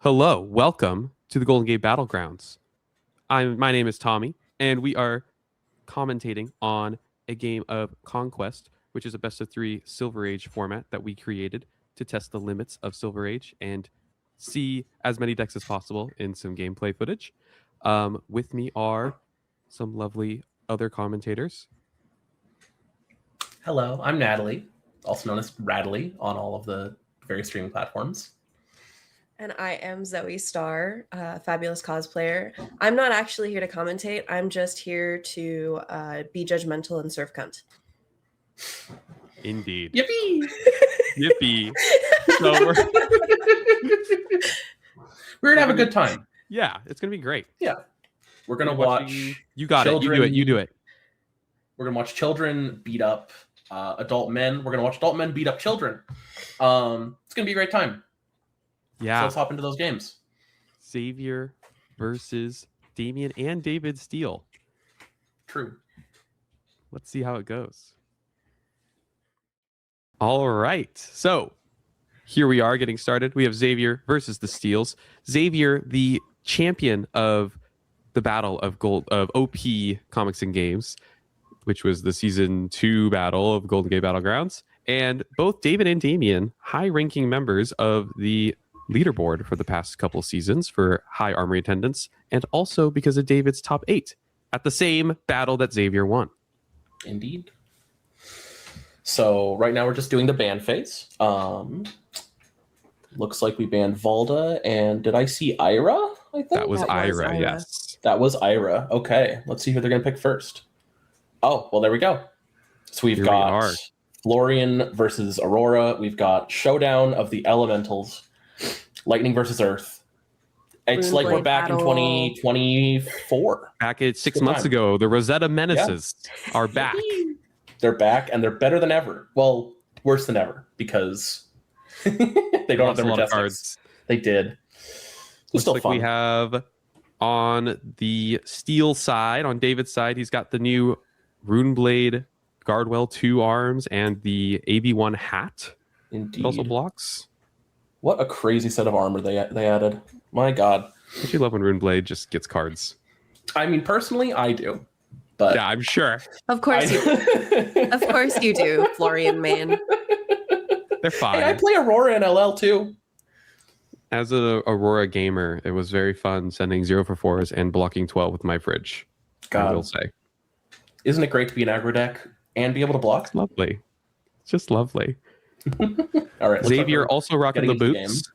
Hello, welcome to the Golden Gate Battlegrounds. My name is Tommy, and we are commentating on a game of Conquest, which is a best of three Silver Age format that we created to test the limits of Silver Age and see as many decks as possible in some gameplay footage. With me are some lovely other commentators. Hello, I'm Natalie, also known as Radley on all of the various streaming platforms. And I am Zoe Starr, fabulous cosplayer. I'm not actually here to commentate. I'm just here to be judgmental and serve cunt. Indeed. Yippee! Yippee. So we're gonna have a good time. Yeah, it's gonna be great. Yeah. We're gonna watch. You got it. You do it. We're gonna watch children beat up adult men. We're gonna watch adult men beat up children. It's gonna be a great time. Yeah. So let's hop into those games. Zavier versus Damien and David Steele. True. Let's see how it goes. All right. So here we are getting started. We have Zavier versus the Steels. Zavier, the champion of the Battle of OP Comics and Games, which was the season 2 battle of Golden Gate Battlegrounds. And both David and Damien, high-ranking members of the leaderboard for the past couple seasons for high armory attendance, and also because of David's top 8 at the same battle that Zavier won. Indeed. So right now we're just doing the ban phase. Looks like we banned Valda, and did I see Ira? I think that was Ira. Yes. That was Ira. Okay, let's see who they're gonna pick first. Oh, well, there we go. So we've got Florian versus Aurora. We've got Showdown of the Elementals. Lightning versus Earth. It's like we're back in 2024. Back at 6 months ago, the Rosetta Menaces are back. They're back, and they're better than ever. Well, worse than ever, because they don't have their Majestics. They did. Looks like fun. We have on the Steel side, on David's side, he's got the new Runeblade Guardwell 2 arms and the AB1 hat. Indeed. It also blocks. What a crazy set of armor they added. My God. Don't you love when Runeblade just gets cards? I mean, personally, I do. But yeah, I'm sure. Of course you do. Of course you do, Florian man. They're fine. Hey, I play Aurora in LL too. As an Aurora gamer, it was very fun sending 0 for 4s and blocking 12 with my fridge. God. I will say. Isn't it great to be an aggro deck and be able to block? It's lovely. It's just lovely. All right, Zavier also rocking the boots.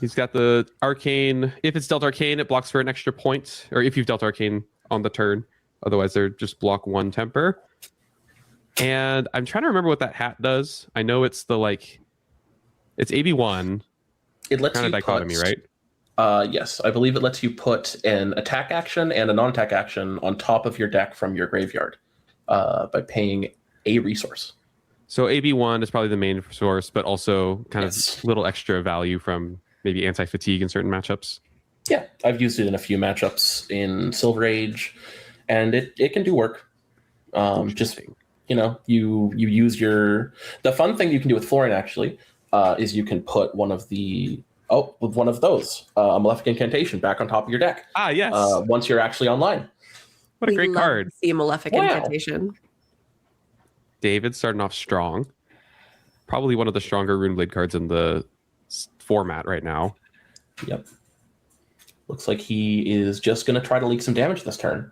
He's got the arcane. If it's dealt arcane, it blocks for an extra point, or if you've dealt arcane on the turn. Otherwise, they're just block 1 temper. And I'm trying to remember what that hat does. I know it's it's AB1. It lets kind you of dichotomy, right? Yes, I believe it lets you put an attack action and a non-attack action on top of your deck from your graveyard by paying a resource. So AB1 is probably the main source, but also kind of little extra value from maybe anti-fatigue in certain matchups. Yeah, I've used it in a few matchups in Silver Age, and it can do work. Just, you use the fun thing you can do with Florian actually is you can put one of those a Malefic Incantation back on top of your deck. Ah, yes. Once you're actually online. What a great card. See a Malefic Incantation. David starting off strong. Probably one of the stronger Runeblade cards in the format right now. Yep. Looks like he is just going to try to leak some damage this turn.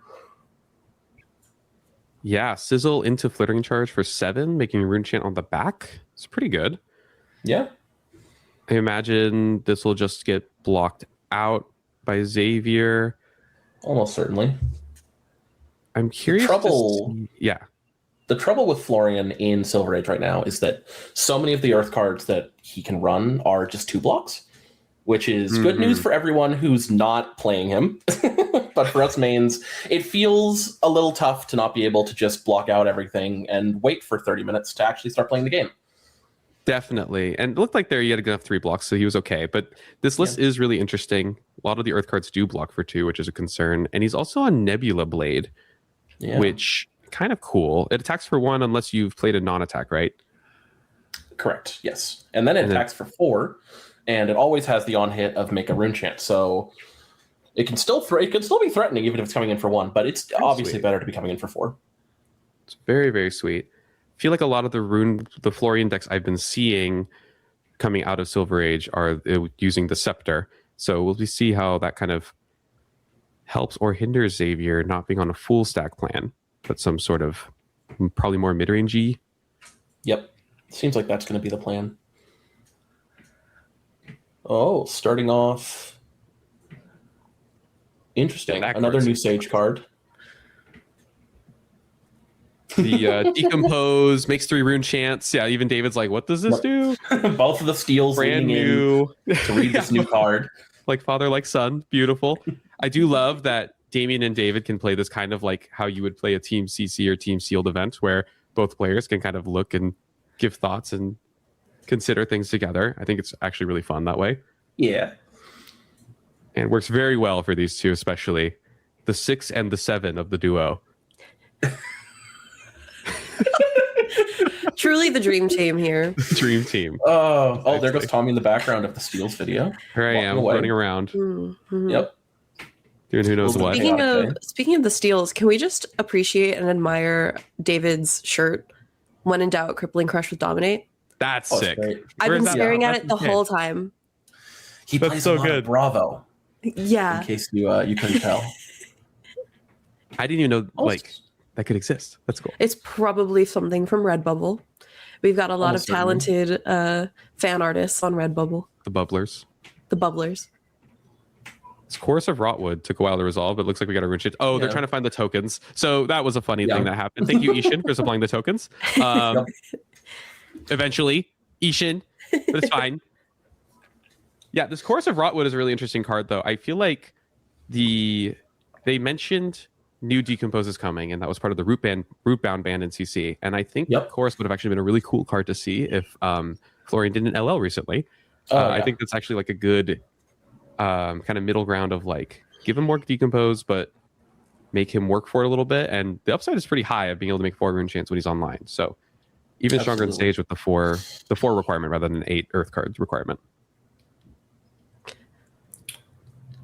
Yeah, Sizzle into Flittering Charge for 7, making Rune Chant on the back. It's pretty good. Yeah. I imagine this will just get blocked out by Zavier. Almost certainly. I'm curious. The trouble with Florian in Silver Age right now is that so many of the Earth cards that he can run are just 2 blocks, which is good news for everyone who's not playing him. But for us mains, it feels a little tough to not be able to just block out everything and wait for 30 minutes to actually start playing the game. Definitely. And it looked like there he had enough 3 blocks, so he was okay. But this list is really interesting. A lot of the Earth cards do block for 2, which is a concern. And he's also on Nebula Blade, which kind of cool. It attacks for 1 unless you've played a non-attack, right? Correct, yes. And then it attacks for 4 and it always has the on hit of make a rune chant. So it can still be threatening even if it's coming in for 1, but it's obviously better to be coming in for 4. It's very, very sweet. I feel like a lot of the Florian decks I've been seeing coming out of Silver Age are using the Scepter. So we'll see how that kind of helps or hinders Zavier not being on a full stack plan, but some sort of probably more mid-rangey. Yep. Seems like that's going to be the plan. Oh, starting off. Interesting. Another new Sage card. The Decompose makes 3 rune chants. Yeah, even David's like, what does this do? Both of the steals brand new to read this new card. Like father, like son. Beautiful. I do love that Damien and David can play this kind of like how you would play a Team CC or Team Sealed event where both players can kind of look and give thoughts and consider things together. I think it's actually really fun that way. Yeah. And it works very well for these two, especially the 6 and the 7 of the duo. Truly the dream team here. Dream team. Oh, there goes Tommy in the background of the Steals video. Here I am, running around. Mm-hmm. Yep. Doing who knows what. Speaking of the steals, can we just appreciate and admire David's shirt? When in doubt, crippling crush with dominate. That's sick. I've been staring at it the whole time. He plays so good. Bravo. Yeah. In case you couldn't tell. I didn't even know like that could exist. That's cool. It's probably something from Redbubble. We've got a lot of talented fan artists on Redbubble. The Bubblers. The Bubblers. This Chorus of Rotwood took a while to resolve, but it looks like we got a rune chant. Oh, they're trying to find the tokens. So that was a funny thing that happened. Thank you, Ishin, for supplying the tokens. Eventually, Ishin, but it's fine. Yeah, this Chorus of Rotwood is a really interesting card, though. I feel like they mentioned new Decomposes coming, and that was part of the Rootbound ban in CC. And I think Chorus would have actually been a really cool card to see if Florian did an LL recently. I think that's actually like a good kind of middle ground of like give him more Decompose, but make him work for it a little bit. And the upside is pretty high of being able to make 4 rune chants when he's online. So even stronger in stage with the 4 requirement rather than 8 Earth cards requirement.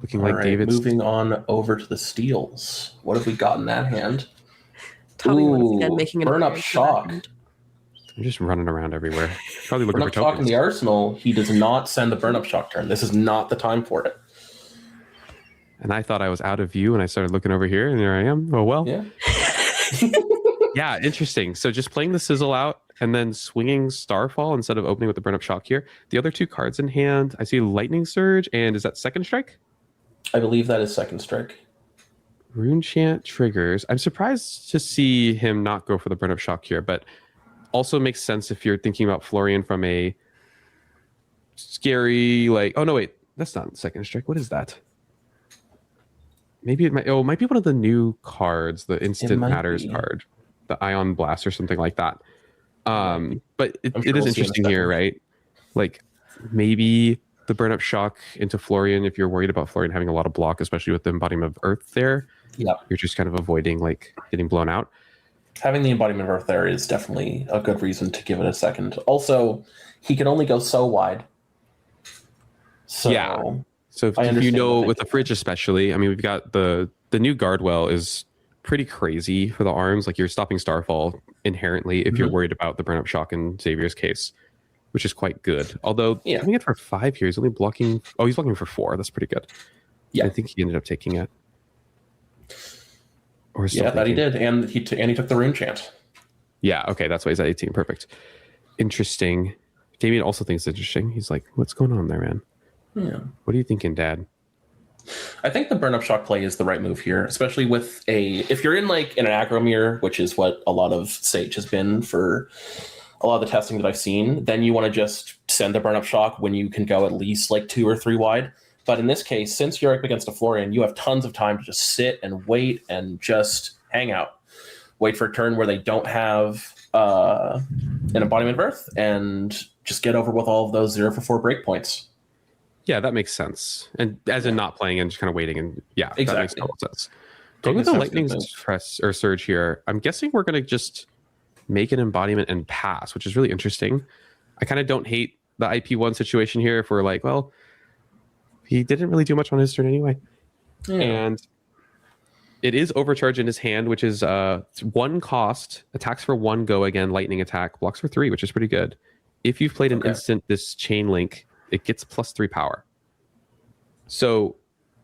Looking like David's moving on over to the steals. What have we got in that hand? Tommy once again making an burn up shock. I'm just running around everywhere. Probably looking for shock tokens. In the arsenal. He does not send the burn up shock turn. This is not the time for it. And I thought I was out of view, and I started looking over here, and there I am. Oh well. Yeah. Yeah, interesting. So just playing the sizzle out and then swinging Starfall instead of opening with the burn up shock here. The other 2 cards in hand, I see Lightning Surge, and is that second strike? I believe that is second strike. Rune chant triggers. I'm surprised to see him not go for the burn up shock here, but also makes sense if you're thinking about Florian from a scary like. Oh no, wait, that's not second strike. What is that? Maybe it might. Oh, it might be one of the new cards, the Instant Matters card, the Ion Blast or something like that. But it is interesting here, right? Like maybe the burn up shock into Florian if you're worried about Florian having a lot of block, especially with the embodiment of Earth there. Yeah, you're just kind of avoiding like getting blown out. Having the embodiment of Earth there is definitely a good reason to give it a second. Also, he can only go so wide. So yeah. So if you know with the fridge especially, I mean we've got the new Guardwell is pretty crazy for the arms. Like you're stopping Starfall inherently if you're worried about the burn up shock in Zavier's case, which is quite good. Although doing it for 5 here, he's only blocking. Oh, he's blocking for 4. That's pretty good. Yeah, I think he ended up taking it. Or that he did, and he took the rune chant. Yeah, okay, that's why he's at 18. Perfect. Interesting. Damien also thinks it's interesting. He's like, "What's going on there, man? Yeah. What are you thinking, Dad?" I think the burn up shock play is the right move here, especially with if you're in like in an aggro mirror, which is what a lot of Sage has been for a lot of the testing that I've seen. Then you want to just send the burn up shock when you can go at least like 2 or 3 wide. But in this case, since you're up against a Florian, you have tons of time to just sit and wait and just hang out. Wait for a turn where they don't have an embodiment of Earth and just get over with all of those 0 for 4 breakpoints. Yeah, that makes sense. And as in not playing and just kind of waiting. And yeah, exactly. That makes total sense. Going with the Lightning Surge here, I'm guessing we're going to just make an embodiment and pass, which is really interesting. I kind of don't hate the IP1 situation here if we're like, well, he didn't really do much on his turn anyway. Yeah. And it is overcharge in his hand, which is 1 cost, attacks for 1 go again, lightning attack, blocks for 3, which is pretty good. If you've played an instant this chain link, it gets +3 power. So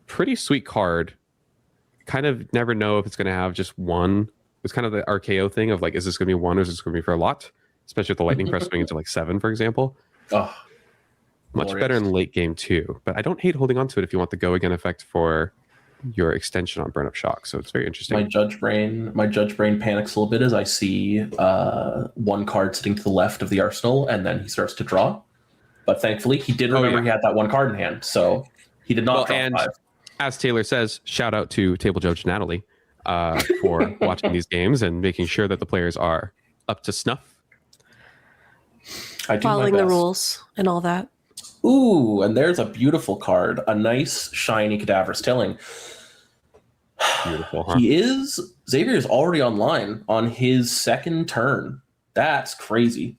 pretty sweet card. Kind of never know if it's going to have just 1. It's kind of the RKO thing of like, is this going to be 1 or is this going to be for a lot? Especially with the lightning press going into like 7, for example. Oh, much better in late game too. But I don't hate holding on to it if you want the go again effect for your extension on burn up shock. So it's very interesting. My judge brain panics a little bit as I see 1 card sitting to the left of the arsenal, and then he starts to draw. But thankfully, he did remember he had that 1 card in hand, so he did not draw 5. As Taylor says, shout out to Table Judge Natalie for watching these games and making sure that the players are up to snuff. Following the rules and all that. Ooh, and there's a beautiful card. A nice, shiny Cadaverous Tilling. Beautiful, huh? Zavier is already online on his 2nd turn. That's crazy.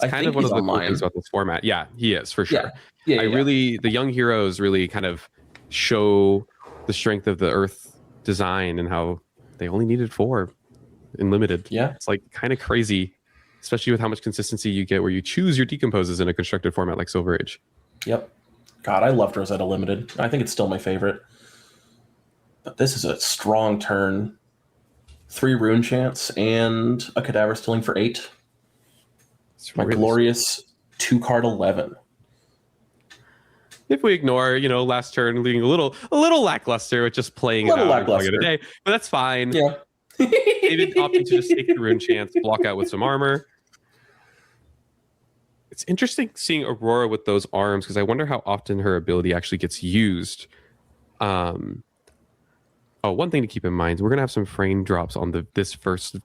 It's kind of one of the cool things about this format. Yeah, he is, for sure. The young heroes really kind of show the strength of the Earth design and how they only needed 4 in limited. Yeah. It's like kind of crazy, especially with how much consistency you get where you choose your decomposes in a constructed format like Silver Age. Yep. God, I loved Rosetta Limited. I think it's still my favorite. But this is a strong turn. 3 rune chance and a Cadaverous Tilling for 8. It's my glorious 2-card 11. If we ignore, last turn leaving a little lackluster with just playing it out a day, but that's fine. Yeah. David opting to just take the rune chance, block out with some armor. It's interesting seeing Aurora with those arms because I wonder how often her ability actually gets used. One thing to keep in mind, we're gonna have some frame drops on this first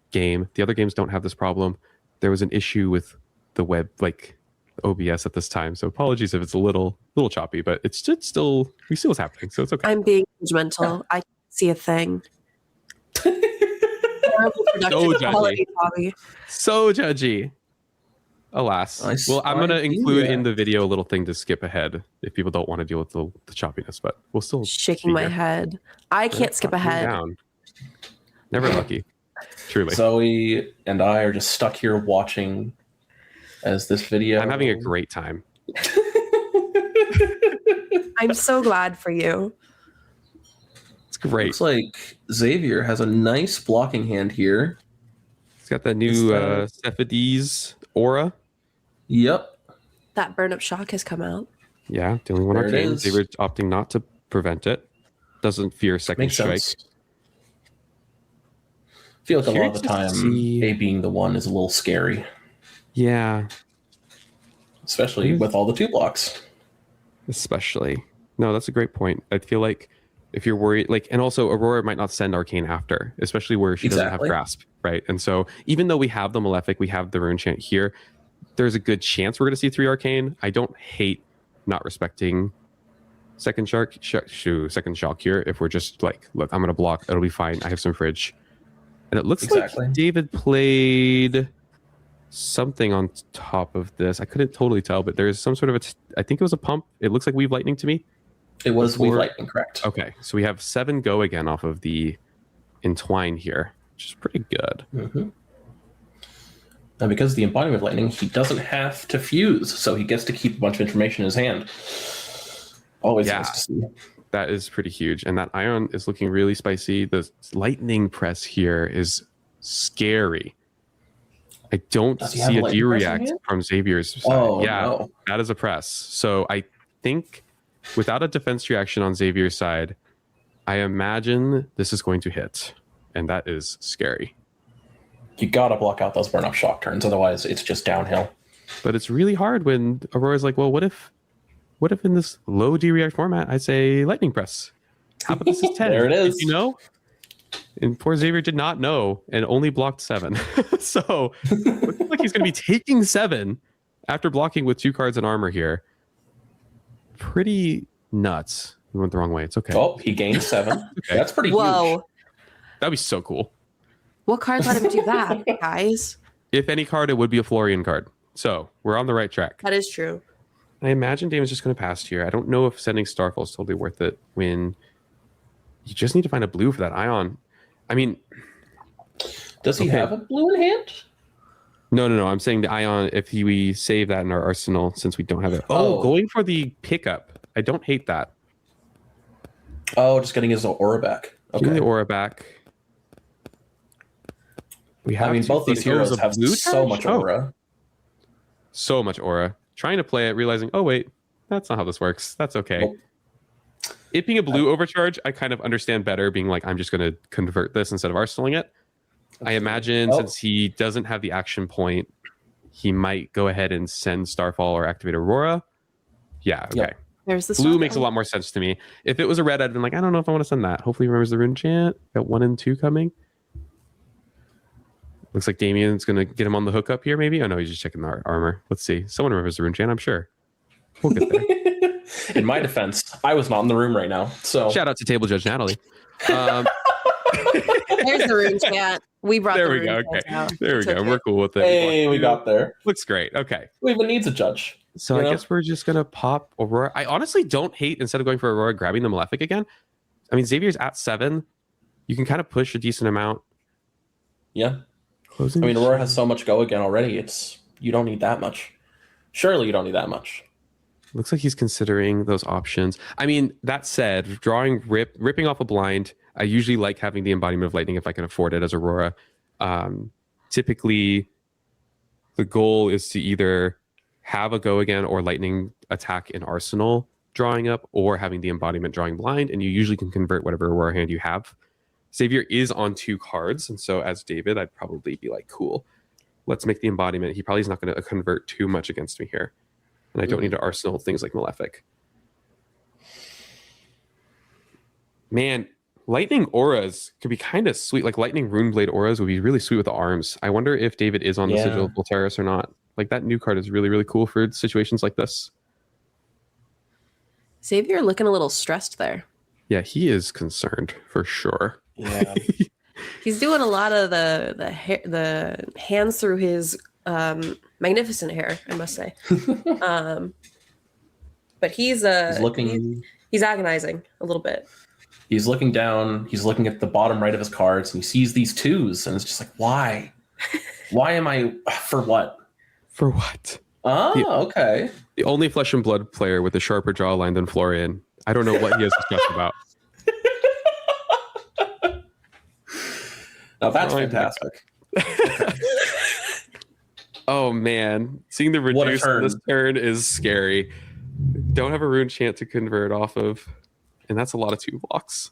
game. The other games don't have this problem. There was an issue with the web, like OBS at this time, so apologies if it's a little choppy, but it's just still we see what's happening, so it's okay. I'm being judgmental. I can't see a thing. So judgy. Alas. I'm going to include in the video a little thing to skip ahead if people don't want to deal with the choppiness, but we'll still shaking my head. I can't skip ahead. Down. Never lucky. Truly. Zoe and I are just stuck here watching as this video. I'm having a great time. I'm so glad for you. It's great. Looks like Zavier has a nice blocking hand here. He's got that new Cephades aura. Yep. That burn up shock has come out. Yeah, dealing 1 arcane. Zavier opting not to prevent it. Doesn't fear second Makes strike. Sense. I feel like a lot of the time, A being the 1 is a little scary. Yeah. Especially with all the 2 blocks. Especially. No, that's a great point. I feel like if you're worried, and also Aurora might not send Arcane after, especially where she doesn't have Grasp, right? And so even though we have the Malefic, we have the Rune Chant here, there's a good chance we're going to see 3 Arcane. I don't hate not respecting second shock here if we're just like, look, I'm going to block. It'll be fine. I have some fridge. And it looks like David played something on top of this. I couldn't totally tell, but there's some sort of I think it was a pump. It looks like Weave Lightning to me. It was Weave Lightning, correct. Okay, so we have 7 go again off of the Entwine here, which is pretty good. Mm-hmm. And because of the embodiment of lightning, he doesn't have to fuse, so he gets to keep a bunch of information in his hand. Always nice to see. That is pretty huge. And that iron is looking really spicy. The lightning press here is scary. I don't see a D-React from Zavier's side. Oh, no. That is a press. So I think without a defense reaction on Zavier's side, I imagine this is going to hit. And that is scary. You gotta block out those burn-up shock turns, otherwise it's just downhill. But it's really hard when Aurora's like, well, what if in this low D-React format, I say lightning press? How about this is 10? There it is. You know? And poor Zavier did not know and only blocked 7. So looks like he's going to be taking 7 after blocking with 2 cards and armor here. Pretty nuts. He went the wrong way. It's okay. Oh, he gained 7. Okay. That's pretty huge. That'd be so cool. What card let him do that, guys? If any card, it would be a Florian card. So we're on the right track. That is true. I imagine Damon's just going to pass here. I don't know if sending Starfall is totally worth it when you just need to find a blue for that Ion. I mean, does he have a blue in hand? No. I'm saying the Ion, if we save that in our arsenal, since we don't have it. Oh, going for the pickup. I don't hate that. Oh, just getting his aura back. Okay. Getting the aura back. We have both these heroes have so much aura. So much aura. Trying to play it, realizing, oh, wait, that's not how this works. That's okay. Well, it being a blue overcharge, I kind of understand better, being like, I'm just going to convert this instead of arsenaling it. I imagine since he doesn't have the action point, he might go ahead and send Starfall or activate Aurora. Yeah, okay. Yep. There's the blue makes a lot more sense to me. If it was a red, I'd been like, I don't know if I want to send that. Hopefully he remembers the rune chant. Got 1 and 2 coming. Looks like Damien's going to get him on the hookup here, maybe. Oh, no, he's just checking the armor. Let's see. Someone remembers the rune chant, I'm sure. We'll get there. In my defense, I was not in the room right now. So shout out to Table Judge Natalie. There's the rune chant. We brought there the we rune go. chant Okay. out. There we go. Okay. We're cool with it. Hey, we got there. Looks great. Okay. Who even needs a judge? So I guess we're just going to pop Aurora. I honestly don't hate, instead of going for Aurora, grabbing the Malefic again. I mean, Zavier's at 7. You can kind of push a decent amount. Yeah. Aurora has so much go again already. You don't need that much. Surely you don't need that much. Looks like he's considering those options. I mean, that said, ripping off a blind, I usually like having the embodiment of lightning if I can afford it as Aurora. Typically, the goal is to either have a go again or lightning attack in arsenal drawing up, or having the embodiment drawing blind, and you usually can convert whatever Aurora hand you have. Zavier is on 2 cards, and so as David, I'd probably be like, cool, let's make the embodiment. He probably is not going to convert too much against me here. And I don't need to arsenal things like Malefic. Man, lightning auras could be kind of sweet. Like lightning runeblade auras would be really sweet with the arms. I wonder if David is on the Sigil of Voltaris or not. Like that new card is really, really cool for situations like this. Zavier looking a little stressed there. Yeah, he is concerned for sure. Yeah. He's doing a lot of the hands through his magnificent hair, I must say. But he's looking. He's agonizing a little bit. He's looking down. He's looking at the bottom right of his cards, and he sees these 2s, and it's just like, why? Why am I? For what? For what? Oh, okay. The only flesh and blood player with a sharper jawline than Florian. I don't know what he has to stress about. Now that's fantastic. Oh man, seeing the reduce on this turn is scary. Don't have a rune chant to convert off of, and that's a lot of 2 blocks.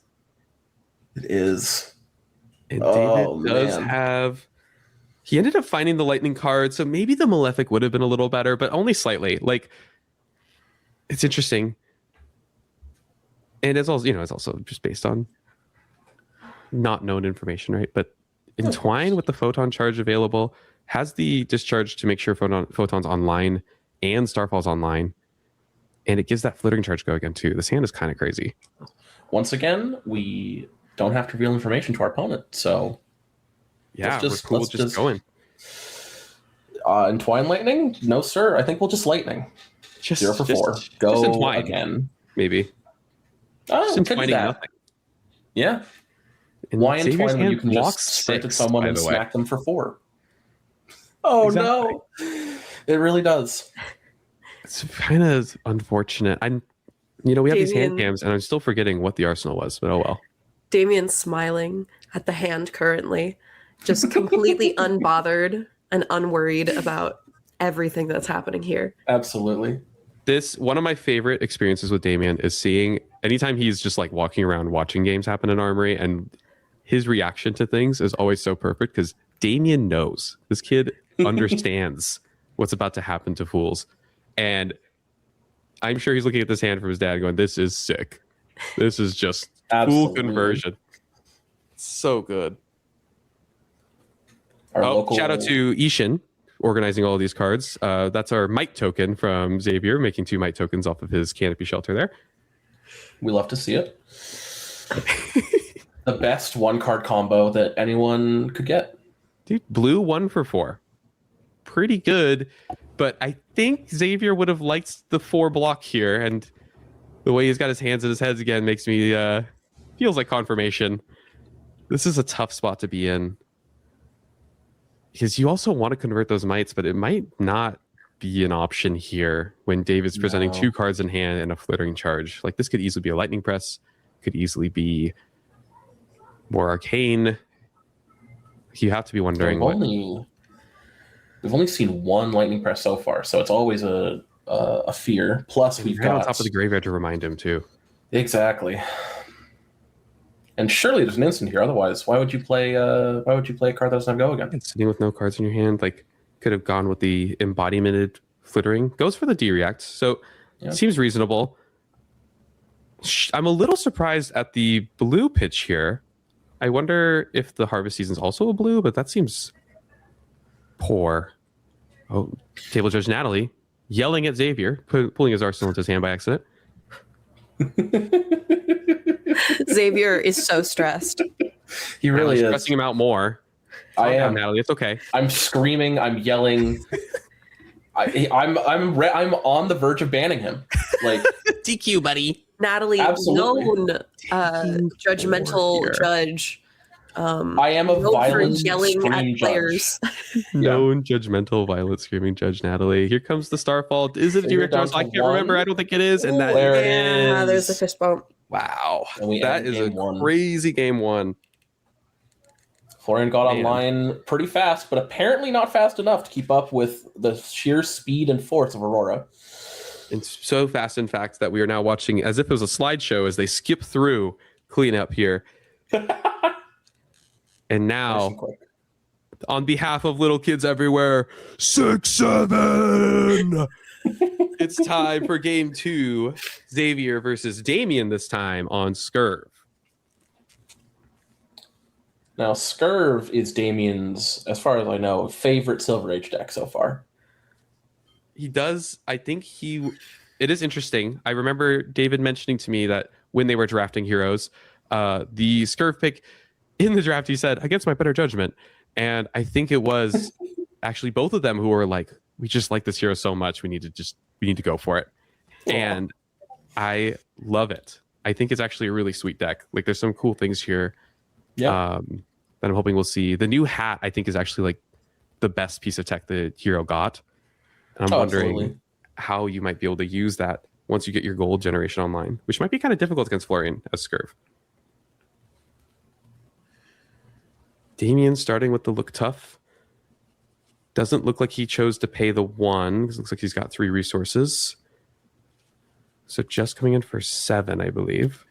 It is. And David does have. He ended up finding the lightning card, so maybe the Malefic would have been a little better, but only slightly. Like, it's interesting, and it's also just based on not known information, right? But Entwine with the photon charge available has the discharge to make sure photon's online and Starfall's online, and it gives that flittering charge go again too. This hand is kind of crazy. Once again, we don't have to reveal information to our opponent, so yeah, let's just go in. Entwine lightning? No, sir. I think we'll just lightning. 0 for 4. Go entwine again. Maybe. Oh, just entwining nothing. Yeah. And why entwine when you can just sprint at someone and smack them for 4? Oh, exactly. No. It really does. It's kind of unfortunate. We have these hand cams, and I'm still forgetting what the arsenal was, but oh well. Damien's smiling at the hand currently, just completely unbothered and unworried about everything that's happening here. Absolutely. One of my favorite experiences with Damien is seeing anytime he's just like walking around watching games happen in Armory, and his reaction to things is always so perfect because Damien knows. This kid understands what's about to happen to fools. And I'm sure he's looking at this hand from his dad going, this is sick. This is just full conversion. So good. Shout out to Ishin organizing all of these cards. That's our might token from Zavier, making 2 might tokens off of his canopy shelter there. We love to see it. The best 1-card combo that anyone could get. Dude, blue 1 for 4. Pretty good. But I think Zavier would have liked the 4 block here, and the way he's got his hands in his heads again makes me feels like confirmation. This is a tough spot to be in. Because you also want to convert those mites, but it might not be an option here when David's presenting 2 cards in hand and a flittering charge. Like, this could easily be a lightning press, could easily be more arcane. You have to be wondering we've only seen 1 lightning press so far, so it's always a fear. Plus, we've got on top of the graveyard to remind him too. Exactly. And surely there's an instant here. Otherwise, why would you play a card that doesn't have go again? And sitting with no cards in your hand, like, could have gone with the embodimented flittering. Goes for the D-react, so seems reasonable. I'm a little surprised at the blue pitch here. I wonder if the Harvest Season is also a blue, but that seems poor. Oh, Table Judge Natalie yelling at Zavier, pulling his arsenal into his hand by accident. Xavier is so stressed. He really is. Stressing him out more. I am, Natalie. It's okay. I'm screaming. I'm yelling. I'm on the verge of banning him. Like DQ, buddy. Natalie, Absolutely. known judgmental judge. I am a known for violent yelling at scream players. Known judgmental, violent, screaming judge Natalie. Here comes the Starfall. Is it a direct charge? I can't remember. I don't think it is. And that there it Yeah, is. there's a fist bump. wow, And we that end is a game 1. crazy game 1. Florian got Man. online pretty fast, but apparently not fast enough to keep up with the sheer speed and force of Aurora. It's so fast, in fact, that we are now watching as if it was a slideshow as they skip through cleanup here. And now, on behalf of little kids everywhere, 6-7. It's time for game 2. Zavier versus Damien this time on Scurv. Now, Scurv is Damien's, as far as I know, favorite Silver Age deck so far. He does. I think it is interesting. I remember David mentioning to me that when they were drafting heroes, the Scurv pick in the draft, he said, against my better judgment. And I think it was actually both of them who were like, we just like this hero so much. We need to go for it. Yeah. And I love it. I think it's actually a really sweet deck. Like, there's some cool things here. Yeah. That I'm hoping we'll see. The new hat, I think, is actually like the best piece of tech the hero got. And I'm wondering Absolutely. how you might be able to use that once you get your gold generation online, which might be kind of difficult against Florian as Scurv. Damien starting with the look tough. Doesn't look like he chose to pay the 1 because it looks like he's got 3 resources. So just coming in for 7, I believe.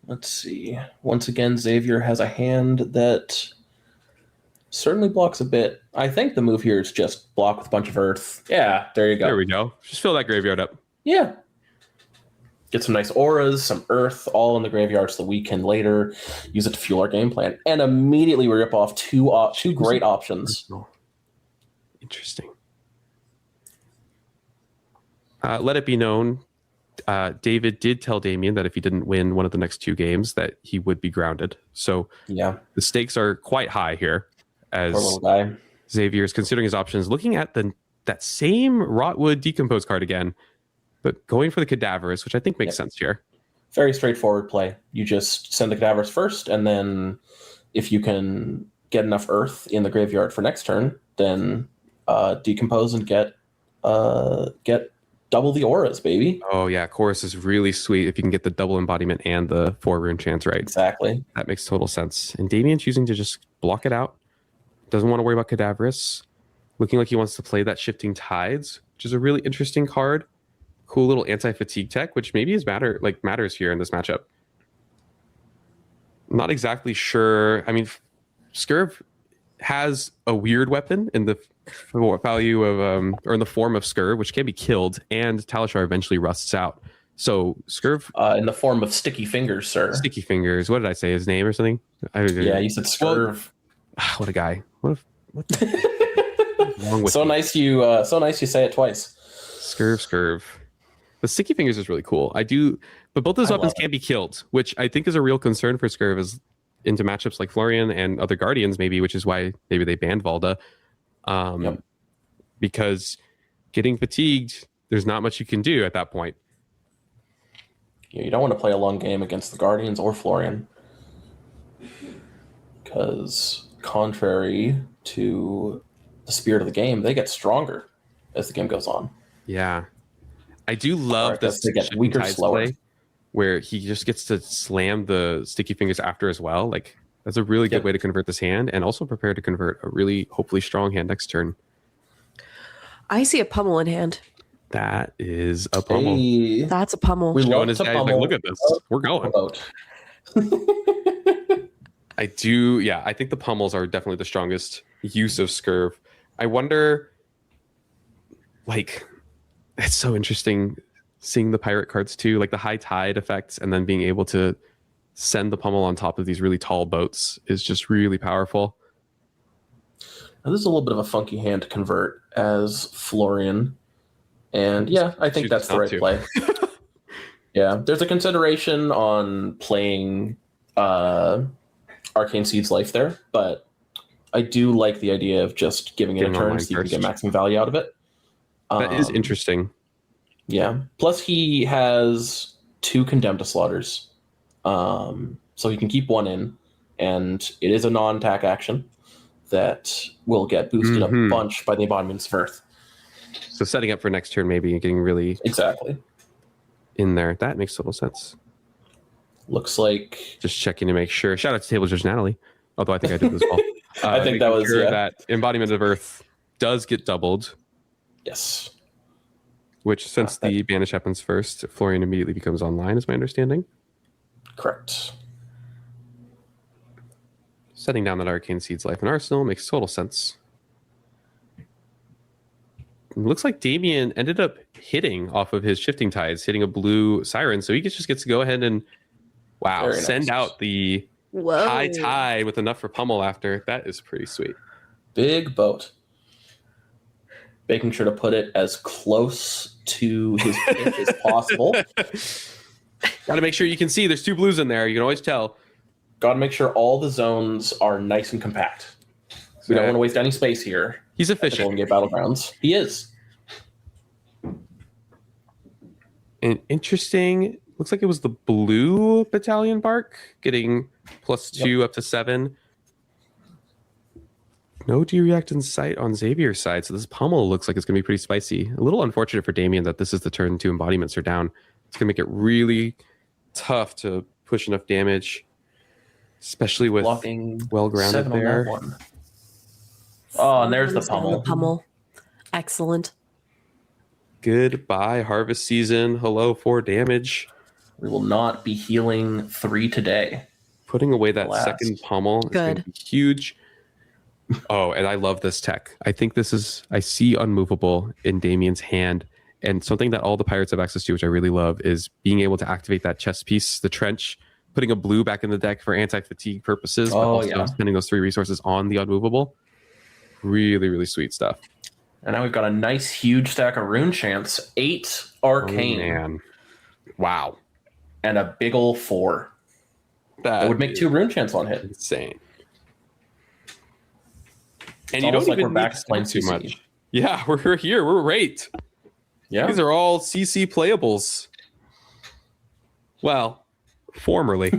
Let's see. Once again, Zavier has a hand that certainly blocks a bit. I think the move here is just block with a bunch of earth. Yeah, there you go. There we go. Just fill that graveyard up. Yeah. Get some nice auras, some earth, all in the graveyard so that we can later use it to fuel our game plan. And immediately we rip off two great options. Interesting. Let it be known, David did tell Damien that if he didn't win one of the next 2 games, that he would be grounded. So yeah, the stakes are quite high here as poor little guy. Zavier is considering his options, looking at that same Rotwood Decompose card again, but going for the Cadaverous, which I think makes sense here. Very straightforward play. You just send the Cadaverous first, and then if you can get enough earth in the graveyard for next turn, then decompose and get double the auras, baby. Oh yeah, Chorus is really sweet if you can get the double embodiment and the 4 rune chance right. Exactly. That makes total sense. And Damien choosing to just block it out. Doesn't want to worry about Cadaverous. Looking like he wants to play that Shifting Tides, which is a really interesting card. Cool little anti-fatigue tech, which maybe matters here in this matchup. Not exactly sure. I mean, Scurv has a weird weapon in the value of or in the form of Scurv, which can be killed, and Talishar eventually rusts out. So Scurv in the form of Sticky Fingers, sir. Sticky Fingers. What did I say? His name or something? Yeah, you said Scurv. What a guy. What wrong with so me? nice you say it twice. Scurv. The Sticky Fingers is really cool. But both those weapons can be killed, which I think is a real concern for Scurv is into matchups like Florian and other Guardians, maybe, which is why maybe they banned Valda. Because getting fatigued, there's not much you can do at that point. Yeah, you don't want to play a long game against the Guardians or Florian. Because contrary to the spirit of the game, they get stronger as the game goes on. Yeah. I do love this they get weaker, slower. Play where he just gets to slam the sticky fingers after as well. Like, that's a really good way to convert this hand, and also prepare to convert a really, hopefully, strong hand next turn. I see a pummel in hand. That is a pummel. Hey, That's a pummel. we Showing love his to guys pummel. like, look at this. We're going. I do. Yeah, I think the pummels are definitely the strongest use of Scurv. I wonder, like, it's so interesting seeing the pirate cards too, like the high tide effects, and then being able to send the pummel on top of these really tall boats is just really powerful. Now, this is a little bit of a funky hand to convert as Florian. And yeah, I think that's the right play. Yeah, there's a consideration on playing Arcane Seed's Life there, but I do like the idea of just giving it a turn so you can get maximum value out of it. That is interesting. Yeah. Plus, he has 2 Condemned to Slaughters. So he can keep 1 in, and it is a non-attack action that will get boosted a bunch by the Embodiment of Earth. So setting up for next turn maybe and getting really in there. That makes total sense. Looks like... Just checking to make sure. Shout out to Table Judge Natalie, although I think I did as well. I think that was... Sure that Embodiment of Earth does get doubled. Yes. Which, since the banish happens first, Florian immediately becomes online, is my understanding. Correct. Setting down that Arcane Seed's Life and Arsenal makes total sense. It looks like Damien ended up hitting off of his Shifting Tides, hitting a blue Siren, so he just gets to go ahead and, send out the high tide with enough for pummel after. That is pretty sweet. Big boat. Making sure to put it as close to his pitch as possible. Got to make sure you can see there's 2 blues in there. You can always tell. Got to make sure all the zones are nice and compact. We don't want to waste any space here. He's efficient. Golden Gate Battlegrounds. He is. And interesting. Looks like it was the blue battalion bark getting +2 up to 7. No D-React in sight on Zavier's side, so this pummel looks like it's going to be pretty spicy. A little unfortunate for Damien that this is the turn 2 embodiments are down. It's going to make it really tough to push enough damage, especially with well-grounded there. Oh, and there's the pummel. Excellent. Goodbye, harvest season. Hello, 4 damage. We will not be healing 3 today. Putting away that second pummel is going to be huge. Oh, and I love this tech. I think I see Unmovable in Damien's hand, and something that all the pirates have access to, which I really love, is being able to activate that chest piece, the trench, putting a blue back in the deck for anti-fatigue purposes, but also spending those 3 resources on the Unmovable. Really, really sweet stuff. And now we've got a nice, huge stack of Rune Chants. 8 Arcane. Oh, man. Wow. And a big ol' 4. That would make 2 Rune Chants on hit. Insane. And you don't like even we're back need to playing too much. Yeah, we're here. We're right. Yeah. These are all CC playables. Well, formerly.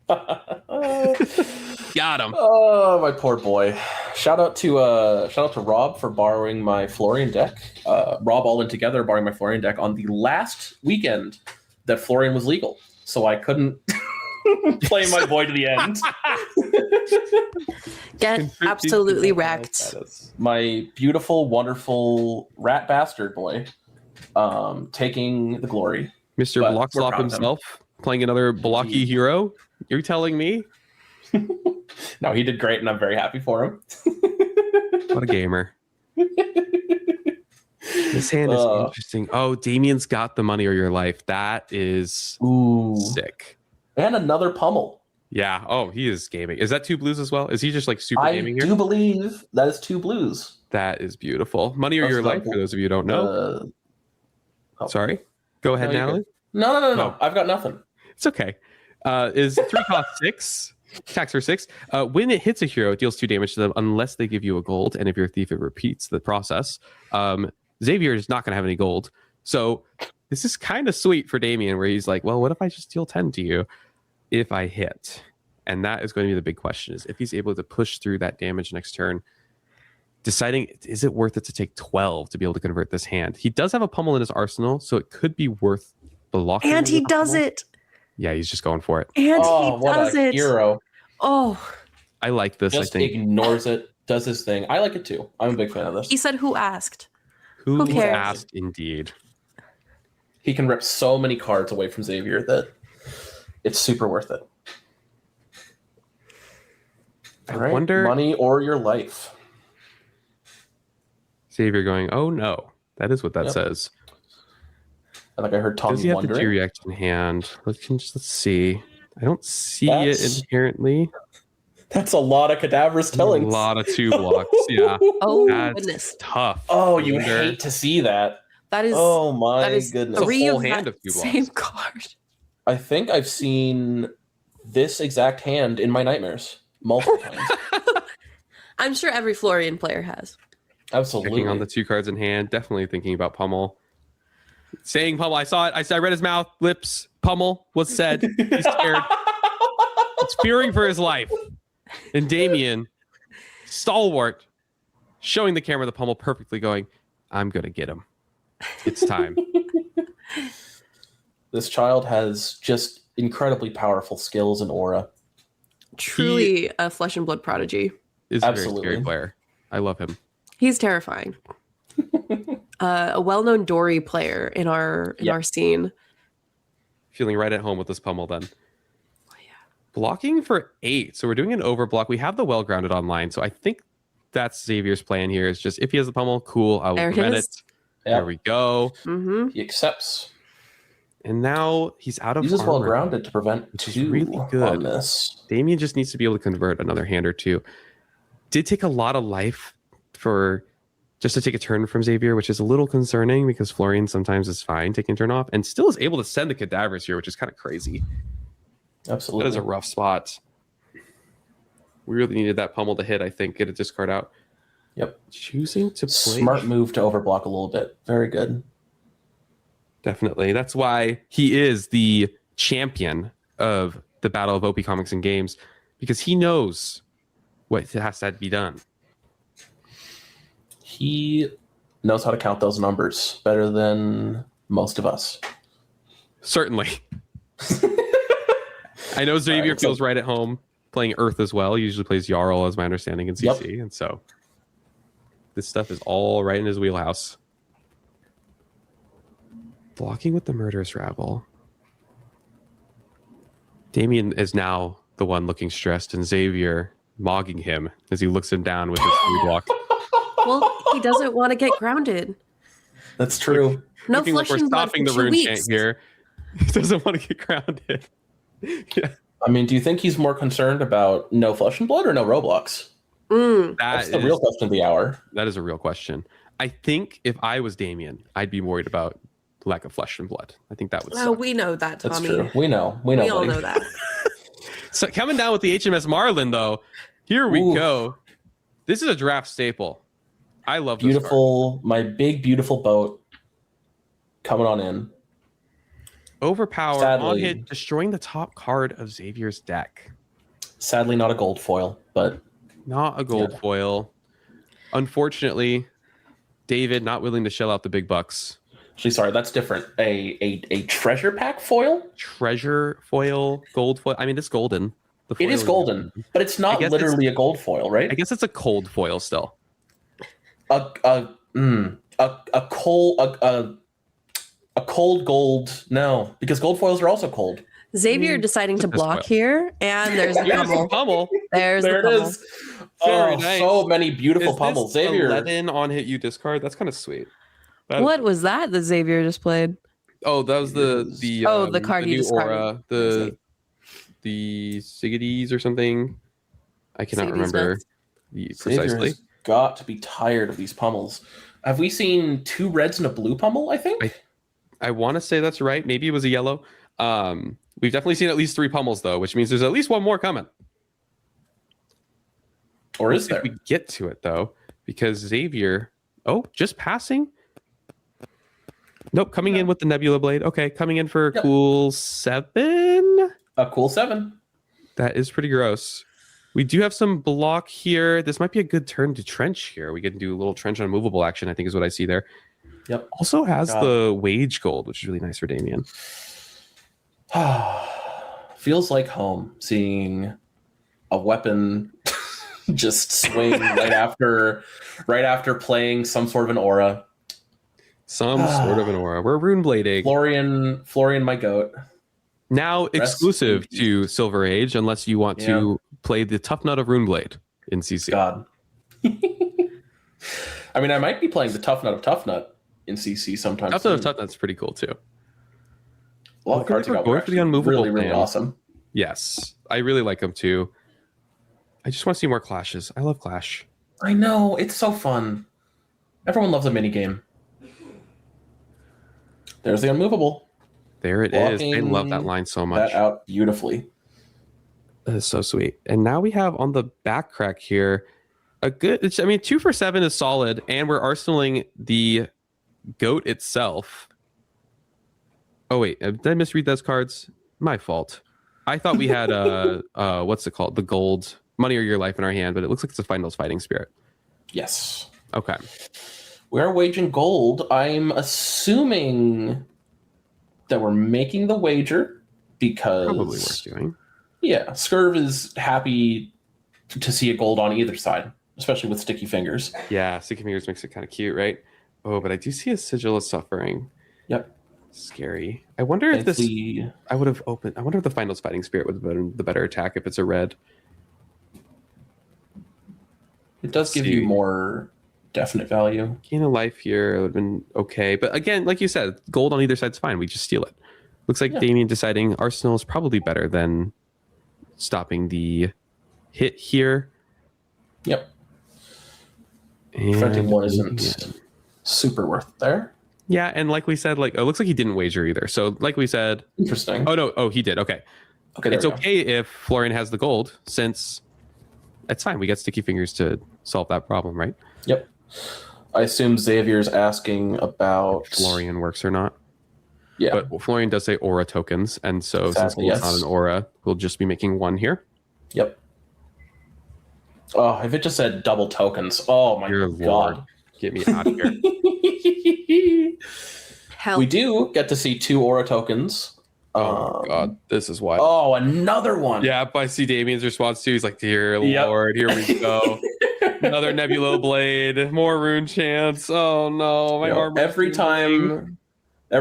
Got him. Oh, my poor boy. Shout out to Rob for borrowing my Florian deck. Rob all in together borrowing my Florian deck on the last weekend that Florian was legal. So I couldn't play my boy to the end. Get absolutely wrecked. My beautiful, wonderful rat bastard boy taking the glory. Mr. Blockslop himself playing another blocky hero. You're telling me? No, he did great, and I'm very happy for him. What a gamer. This hand is interesting. Oh, Damien's got the money or your life. That is sick. And another pummel. Yeah. Oh, he is gaming. Is that 2 blues as well? Is he just like super gaming here? I do believe that is 2 blues. That is beautiful. Money or your life, for those of you who don't know. Sorry. Go ahead, Natalie. No. I've got nothing. It's okay. Is 3 cost 6. Tax for 6. When it hits a hero, it deals 2 damage to them unless they give you a gold. And if you're a thief, it repeats the process. Xavier is not going to have any gold. So this is kind of sweet for Damien, where he's like, well, what if I just deal 10 to you if I hit? And that is going to be the big question, is if he's able to push through that damage next turn, deciding, is it worth it to take 12 to be able to convert this hand? He does have a pummel in his arsenal, so it could be worth blocking. And he does pummel. it. Yeah, he's just going for it. And he what does a it. hero. Oh, I like this, Just I think. ignores it, does his thing. I like it too. I'm a big fan of this. he said, who asked? Who cares? asked, indeed. He can rip so many cards away from Xavier that it's super worth it. I All right, wonder... money or your life. Xavier going, oh no. That is what that Yep. says. I think I heard Tommy Does he have wondering. the 2 react in hand? Let's see. I don't see That's- it inherently. That's a lot of cadavers A telling. lot of 2 blocks. Yeah. Oh, That's goodness. tough. Oh, you Wonder- hate to see that. That is, Oh my that is goodness. a 3 full of hand that of 2 blocks. same card. I think I've seen this exact hand in my nightmares multiple times. I'm sure every Florian player has. Absolutely. Checking on the 2 cards in hand. Definitely thinking about pummel. Saying pummel. I saw it. I read his mouth, lips. Pummel was said. He's scared. He's fearing for his life. And Damien, stalwart, showing the camera the pummel perfectly, going, I'm going to get him. It's time. This child has just incredibly powerful skills and aura. Truly a flesh and blood prodigy. Is a very Absolutely. scary player. I love him. He's terrifying. A well-known Dory player in our scene. Feeling right at home with this pummel then. Blocking for 8. So we're doing an overblock. We have the well-grounded online. So I think that's Xavier's plan here. Is just if he has the pummel, cool. I will There it prevent is. it. Yeah. There we go. Mm-hmm. He accepts. And now he's out of Uses well armor. grounded to prevent which is 2 really good. on this. Damien just needs to be able to convert another hand or 2. Did take a lot of life for just to take a turn from Xavier, which is a little concerning because Florian sometimes is fine taking a turn off and still is able to send the cadavers here, which is kind of crazy. Absolutely. That is a rough spot. We really needed that pummel to hit, I think. Get a discard out. Yep. Choosing to play. Smart move to overblock a little bit. Very good. Definitely. That's why he is the champion of the Battle of OP Comics and Games, because he knows what has to be done. He knows how to count those numbers better than most of us. Certainly. I know Zavier Alright, so- feels right at home playing Earth as well. He usually plays Jarl, as my understanding, in CC. And so this stuff is all right in his wheelhouse. Blocking with the Murderous Rabble. Damien is now the one looking stressed, and Xavier mogging him as he looks him down with his 3 block. Well, he doesn't want to get grounded. That's true. No Looking like flesh we're and blood stopping for the 2 rune chant weeks. here. He doesn't want to get grounded. Yeah. I mean, do you think he's more concerned about no flesh and blood or no Roblox? That's the real question of the hour. That is a real question. I think if I was Damien, I'd be worried about lack of flesh and blood. I think that would Oh, suck. we know that, That's Tommy. true. We know. We all buddy. know that. So coming down with the HMS Marlin, though, here we Ooh. go. This is a draft staple. I love this Beautiful, my big beautiful boat coming on in. card. Overpower, Sadly. on hit, destroying the top card of Xavier's deck. Sadly, not a gold foil, but Not a gold Yeah. foil. Unfortunately, David not willing to shell out the big bucks. actually, sorry, that's different. A treasure pack foil. Treasure foil, gold foil. I mean, it's golden. The It is foil golden, but it's not guess literally a gold foil, right? I guess it's a cold foil still. A cold gold. No, because gold foils are also cold. Xavier deciding to This block way. here, and there's the Here's the pummel. pummel. There's There the it pummel. is. Very Oh, nice. so many beautiful Is pummels. this Xavier. 11 on hit you discard? That's kind of sweet. That- What was that Xavier just played? Oh, that was the the card you new discarded. aura, the Sigides or something. I cannot Sigides remember nuts. Xavier precisely. has got to be tired of these pummels. Have we seen 2 reds and a blue pummel? I think. I want to say that's right. Maybe it was a yellow. We've definitely seen at least 3 pummels though, which means there's at least one more coming. Or We'll is see if there? we get to it though, because Xavier, just passing. Nope, coming in with the Nebula Blade. Okay, coming in for a Yep. cool 7. A cool 7. That is pretty gross. We do have some block here. This might be a good turn to trench here. We can do a little trench on movable action, I think is what I see there. Yep. Also has the wage gold, which is really nice for Damien. Feels like home seeing a weapon just swing right after playing some sort of an aura. We're rune blading. Florian, my goat. Now exclusive to Silver Age, unless you want to play the Tough Nut of Runeblade in CC. God. I mean, I might be playing the Tough Nut of Tough Nut in CC sometime. Tough Nut of Tough Nut's pretty cool too. A lot of cards going for the unmovable really plan. awesome. Yes, I really like them too. I just want to see more clashes. I love Clash. I know, it's so fun. Everyone loves a mini game. There's the unmovable. There it is. I love that line so much. That out beautifully. That is so sweet. And now we have on the back crack here a good. I mean, 2 for 7 is solid, and we're arsenaling the goat itself. Oh wait, did I misread those cards? My fault. I thought we had what's it called? The gold money or your life in our hand, but it looks like it's a Finals Fighting Spirit. Yes. Okay. We are waging gold. I'm assuming that we're making the wager because Probably worth doing. Yeah, Scurv is happy to see a gold on either side, especially with sticky fingers. Yeah, Sticky Fingers makes it kind of cute, right? Oh, but I do see a Sigil of Suffering. Yep. Scary. I wonder if Thankfully, I would have opened. I wonder if the Finals Fighting Spirit would have been the better attack if it's a red. it does give you more definite value. Gain a life here would have been okay. But again, like you said, gold on either side's fine. We just steal it. Looks like Damien deciding Arsenal is probably better than stopping the hit here. Yep. And Preventing one isn't super worth it there. Yeah, and like we said, it looks like he didn't wager either. So like we said, Interesting. oh no, he did. Okay. Okay, It's okay if Florian has the gold, since it's fine. We got Sticky Fingers to solve that problem, right? Yep. I assume Zavier's asking about Florian works or not. Yeah. But Florian does say aura tokens, and so since Exactly, it's not an aura, we'll just be making one here. Yep. Oh, if it just said double tokens. Oh my Dear god. Lord, get me out of here. Hell. We do get to see 2 aura tokens. Oh god, this is wild. Oh, another one. Yeah, I see Damien's response too. He's like, "Dear Lord, here we go, another Nebula Blade, more rune chance. Oh no, my armor." Every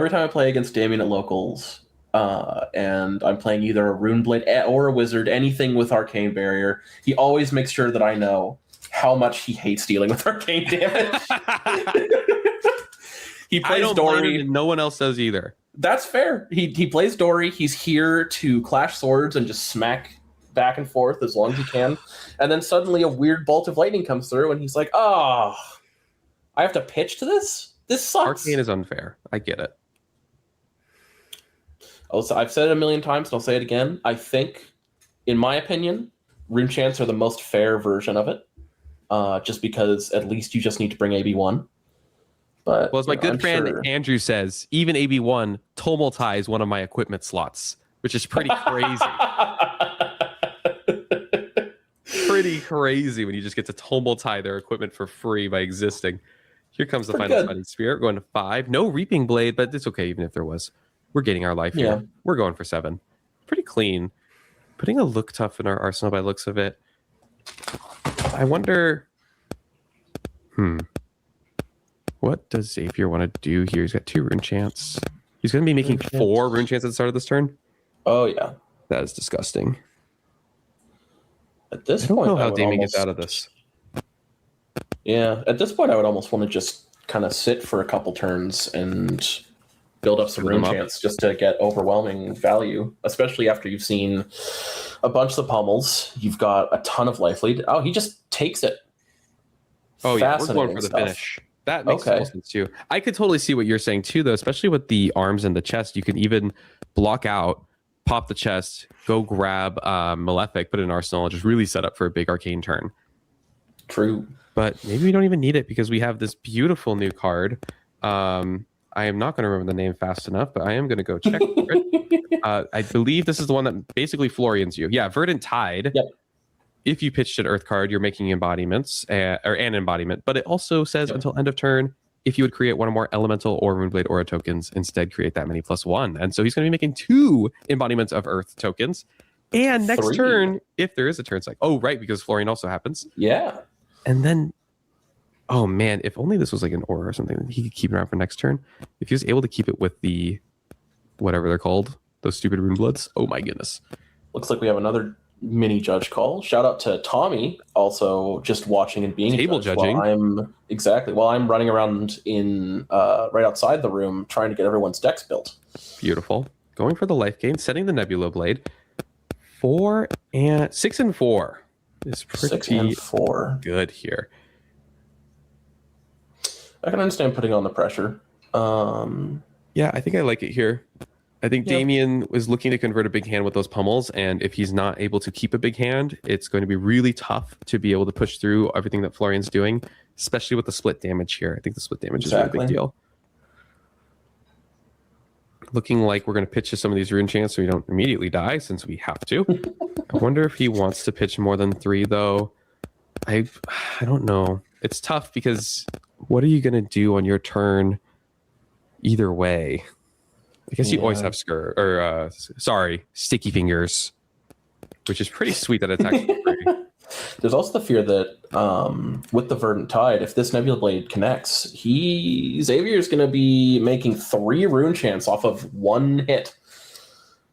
time I play against Damien at locals, and I'm playing either a rune blade or a wizard, anything with arcane barrier, he always makes sure that I know how much he hates dealing with arcane damage. He plays I don't blame Dory. him, and no one else does either. That's fair. He plays Dory. He's here to clash swords and just smack back and forth as long as he can. And then suddenly a weird bolt of lightning comes through, and he's like, "Oh, I have to pitch to this? This sucks." Arcane is unfair. I get it. I've said it a million times, and I'll say it again. I think, in my opinion, rune chants are the most fair version of it, just because at least you just need to bring AB1. But Well, as my good friend Andrew says, even AB1 tumultize one of my equipment slots, which is pretty crazy. Pretty crazy when you just get to tumultie their equipment for free by existing. Here comes the Final Fighting Spirit, going to 5. No Reaping Blade, but it's okay even if there was. We're getting our life here. We're going for 7. Pretty clean. Putting a look tough in our arsenal by looks of it. I wonder... What does Zavier want to do here? He's got 2 rune chants. He's going to be making 4 rune chants at the start of this turn. Oh, yeah. That is disgusting. At this I don't point, know how Damien gets out of this. Yeah, at this point, I would almost want to just kind of sit for a couple turns and build up some rune chants just to get overwhelming value, especially after you've seen a bunch of the pummels. You've got a ton of life lead. Oh, he just takes it. Oh, yeah, we're going for the finish. That makes total sense too. I could totally see what you're saying too, though, especially with the arms and the chest. You can even block out, pop the chest, go grab Malefic, put it in arsenal, and just really set up for a big arcane turn. True. But maybe we don't even need it because we have this beautiful new card. I am not going to remember the name fast enough, but I am going to go check for it. I believe this is the one that basically Florian's you. Yeah, Verdant Tide. Yep. If you pitched an Earth card, you're making embodiments or an embodiment. But it also says until end of turn, if you would create one or more Elemental or Runeblade Aura tokens, instead create that many +1. And so he's going to be making 2 embodiments of Earth tokens. And next 3. turn, if there is a turn cycle. Oh, right, because Florian also happens. Yeah. And then, oh man, if only this was like an aura or something, he could keep it around for next turn. If he was able to keep it with the, whatever they're called, those stupid rune bloods. Oh my goodness. Looks like we have another mini judge call. Shout out to Tommy, also just watching and being table judging. While I'm running around in right outside the room trying to get everyone's decks built. Beautiful. Going for the life gain, setting the Nebula Blade. 6 and 4 is pretty 6 and 4 good here. I can understand putting on the pressure. Yeah, I think I like it here. I think Damien was looking to convert a big hand with those pummels, and if he's not able to keep a big hand, it's going to be really tough to be able to push through everything that Florian's doing, especially with the split damage here. I think the split damage is a really big deal. Looking like we're going to pitch to some of these rune chants so we don't immediately die, since we have to. I wonder if he wants to pitch more than 3, though. I don't know. It's tough because what are you going to do on your turn either way? I guess you always have Sticky Fingers, which is pretty sweet that it's actually free. There's also the fear that with the Verdant Tide, if this Nebula Blade connects, Zavier is going to be making 3 rune chants off of 1 hit.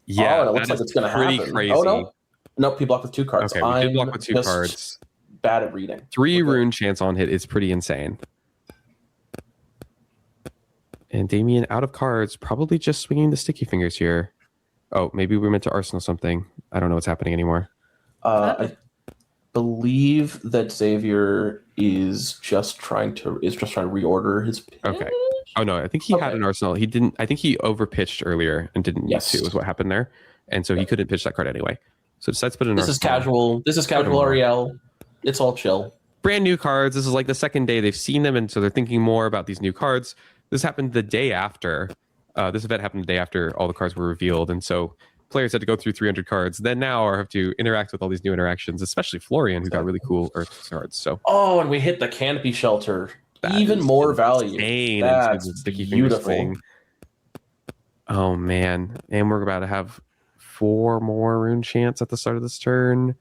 Yeah, and it looks like it's going to happen. Crazy. Oh no, nope, he blocked with 2 cards. Okay, we did block with 2 cards. Bad at reading. 3 rune chants on hit is pretty insane. And Damien out of cards, probably just swinging the Sticky Fingers here. Oh, maybe we meant to Arsenal something. I don't know what's happening anymore. I believe that Zavier is just trying to reorder his pitch. Okay. Oh no, I think he had an Arsenal. He didn't. I think he overpitched earlier and didn't need to. Is what happened there, and so he couldn't pitch that card anyway. So decides to put in. This is casual. This is casual Ariel. It's all chill. Brand new cards. This is like the second day they've seen them, and so they're thinking more about these new cards. This happened the day after. This event happened the day after all the cards were revealed, and so players had to go through 300 cards. Then now have to interact with all these new interactions, especially Florian, who got really cool Earth cards. So and we hit the Canopy Shelter. Even more value. That's beautiful. Oh man, and we're about to have 4 more rune chants at the start of this turn.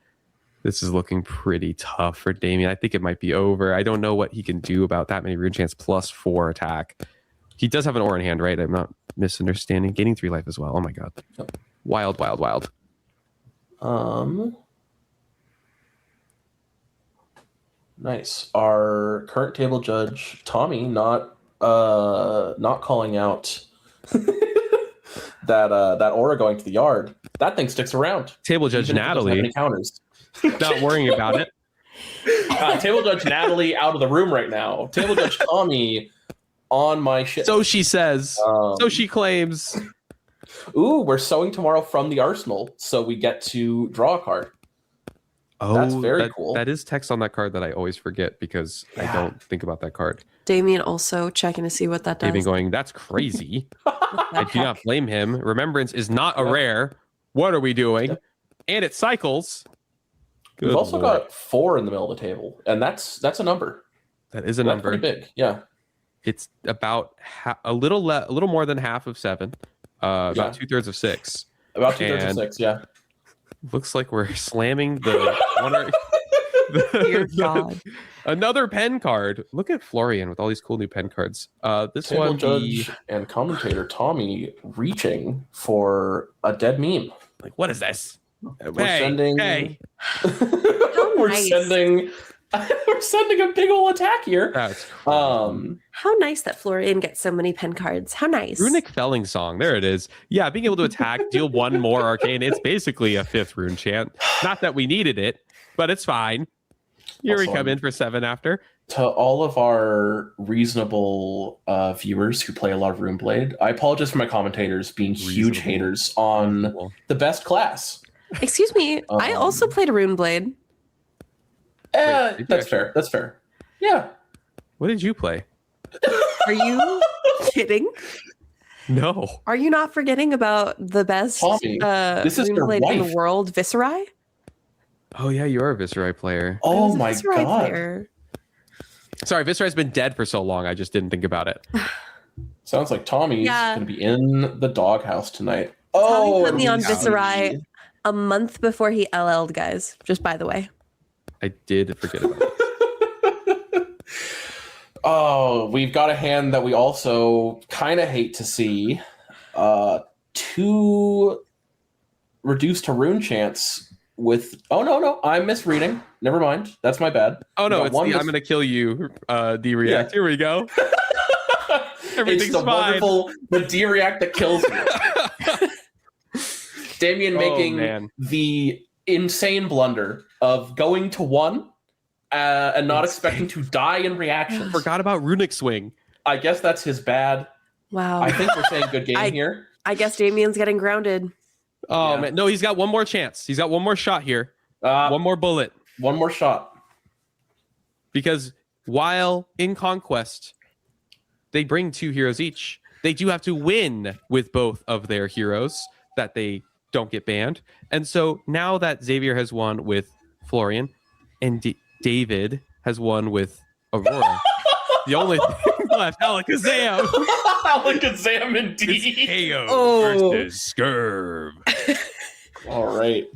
This is looking pretty tough for Damien. I think it might be over. I don't know what he can do about that many rune chants plus 4 attack. He does have an aura in hand, right? I'm not misunderstanding. Gaining 3 life as well. Oh my god. Yep. Wild. Nice. Our current table judge, Tommy, not calling out that aura going to the yard. That thing sticks around. Table judge Natalie counters. Not worrying about it. Table judge Natalie out of the room right now. Table judge Tommy on my shit. So she says. So she claims. Ooh, we're sewing tomorrow from the arsenal, so we get to draw a card. Oh, that's very cool. That is text on that card that I always forget because I don't think about that card. Damien also checking to see what that does. They've been going, that's crazy. I do not blame him. Remembrance is not a rare. What are we doing? And it cycles. We've also got 4 in the middle of the table, and that's a number. That is a number. Pretty big, yeah. It's about a little more than half of 7. About 2/3 of 6. About 2/3 of 6, yeah. Looks like we're slamming the Dear God. Another pen card. Look at Florian with all these cool new pen cards. This Table one, judge and commentator Tommy reaching for a dead meme. Like, what is this? We're sending. Hey. We're sending a big ol' attack here. That's how nice that Florian gets so many pen cards. How nice. Runic Felling Song. There it is. Yeah, being able to attack, deal 1 more arcane. It's basically a 5th rune chant. Not that we needed it, but it's fine. Here we come in for 7 after. To all of our reasonable viewers who play a lot of Runeblade, I apologize for my commentators being huge haters on the best class. Excuse me, I also played a Runeblade. That's fair. That's fair. Yeah. What did you play? Are you kidding? No. Are you not forgetting about the best Tommy, this is your Runeblade in wife. the world, Viserai? Oh yeah, you are a Viserai player. I Oh was a my Viserai god. player. Sorry, Viserai's been dead for so long. I just didn't think about it. Sounds like Tommy's Yeah. going to be in the doghouse tonight. Tommy Oh, put me on and we Viserai see- a month before he LL'd, guys. Just by the way. I did forget about it. Oh, we've got a hand that we also kind of hate to see. 2 reduced to rune chance with. Oh no, I'm misreading. Never mind. That's my bad. Oh no, We it's got the one I'm gonna kill you D-react. Yeah. Here we go. Everything's it's the fine. wonderful the D-react that kills you. Damien making man. the insane blunder of going to 1 and not expecting to die in reaction. Forgot about Runic Swing. I guess that's his bad. Wow. I think we're saying good game here. I guess Damien's getting grounded. Oh Yeah. man, no, he's got one more chance. He's got one more shot here. One One more bullet. more shot. Because while in Conquest, they bring 2 heroes each. They do have to win with both of their heroes that they don't get banned. And so now that Zavier has won with Florian and David has won with Aurora, the only thing left, Alakazam. Alakazam It's indeed. KO Oh. versus Skirv. All right.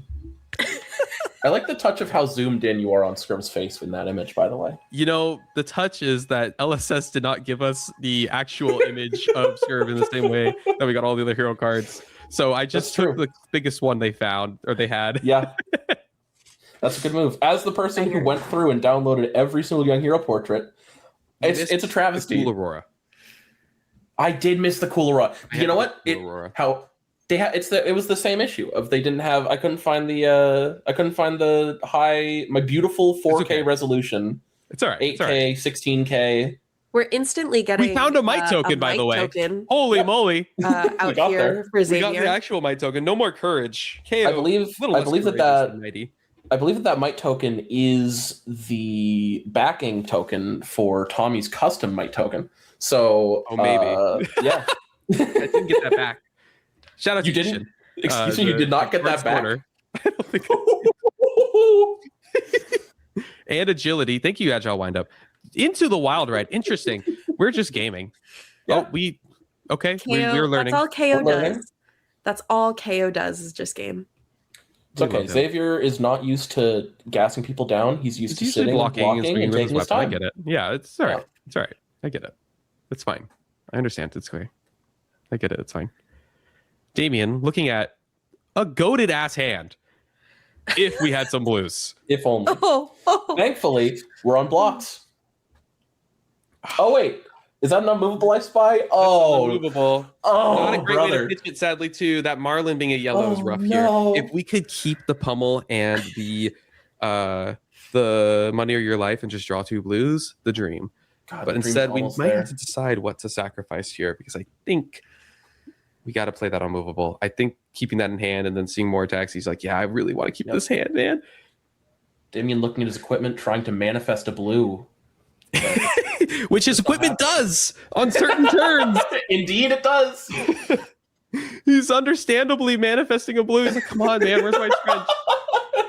I like the touch of how zoomed in you are on Skirv's face in that image, by the way. You know, the touch is that LSS did not give us the actual image of Skirv in the same way that we got all the other hero cards. So I just That's took true. the biggest one they found or they had. Yeah. That's a good move. As the person who went through and downloaded every single young hero portrait, it's a travesty. Cool Aurora. I did miss the cool Aurora. I You had know the what? cool Aurora. How they it was the same issue of they didn't have. I couldn't find the my beautiful 4K okay. resolution, It's all right. 8K, It's all right. 16K. We're instantly getting. We found a Might token, by Might the way. token, Holy moly. out got here there. for We got the Zavier. actual Might token. No more courage. KO. I believe little less that courageous than Mighty. I believe that Might token is the backing token for Tommy's custom Might token. So, Oh, maybe. yeah. I didn't get that back. Shout out You to didn't? Kishin. Excuse me, you did not get that first back. corner. I don't think and agility. Thank you, Agile Windup. Into the wild ride. Interesting. We're just gaming. Yeah. Oh, okay. KO, We're learning. That's all KO We're learning. does. That's all KO does is just game. It's okay. love him. Xavier is not used to gassing people down. He's used It's to usually sitting, blocking and swinging and with his taking his weapon. I time. get it. Yeah, it's all right. Yeah. It's all right. I get it. It's fine. I understand. It's okay. I get it. It's fine. Damien, looking at a goated ass hand. If we had some blues. If only. Oh. Thankfully, we're on blocks. Oh wait, is that an unmovable I spy? Oh, Unmovable. oh, Not a great way brother. to pitch it, sadly, too. That Marlin being a yellow is Oh, rough no. here. If we could keep the pummel and the money or your life and just draw 2 blues, the dream. God, But the dream's instead, we almost might there. have to decide what to sacrifice here because I think we got to play that unmovable. I think keeping that in hand and then seeing more attacks, he's like, yeah, I really want to keep this hand, man. Damien looking at his equipment, trying to manifest a blue. Which his equipment does on certain turns. Indeed, it does. He's understandably manifesting a blue. He's like, come on, man, where's my trench?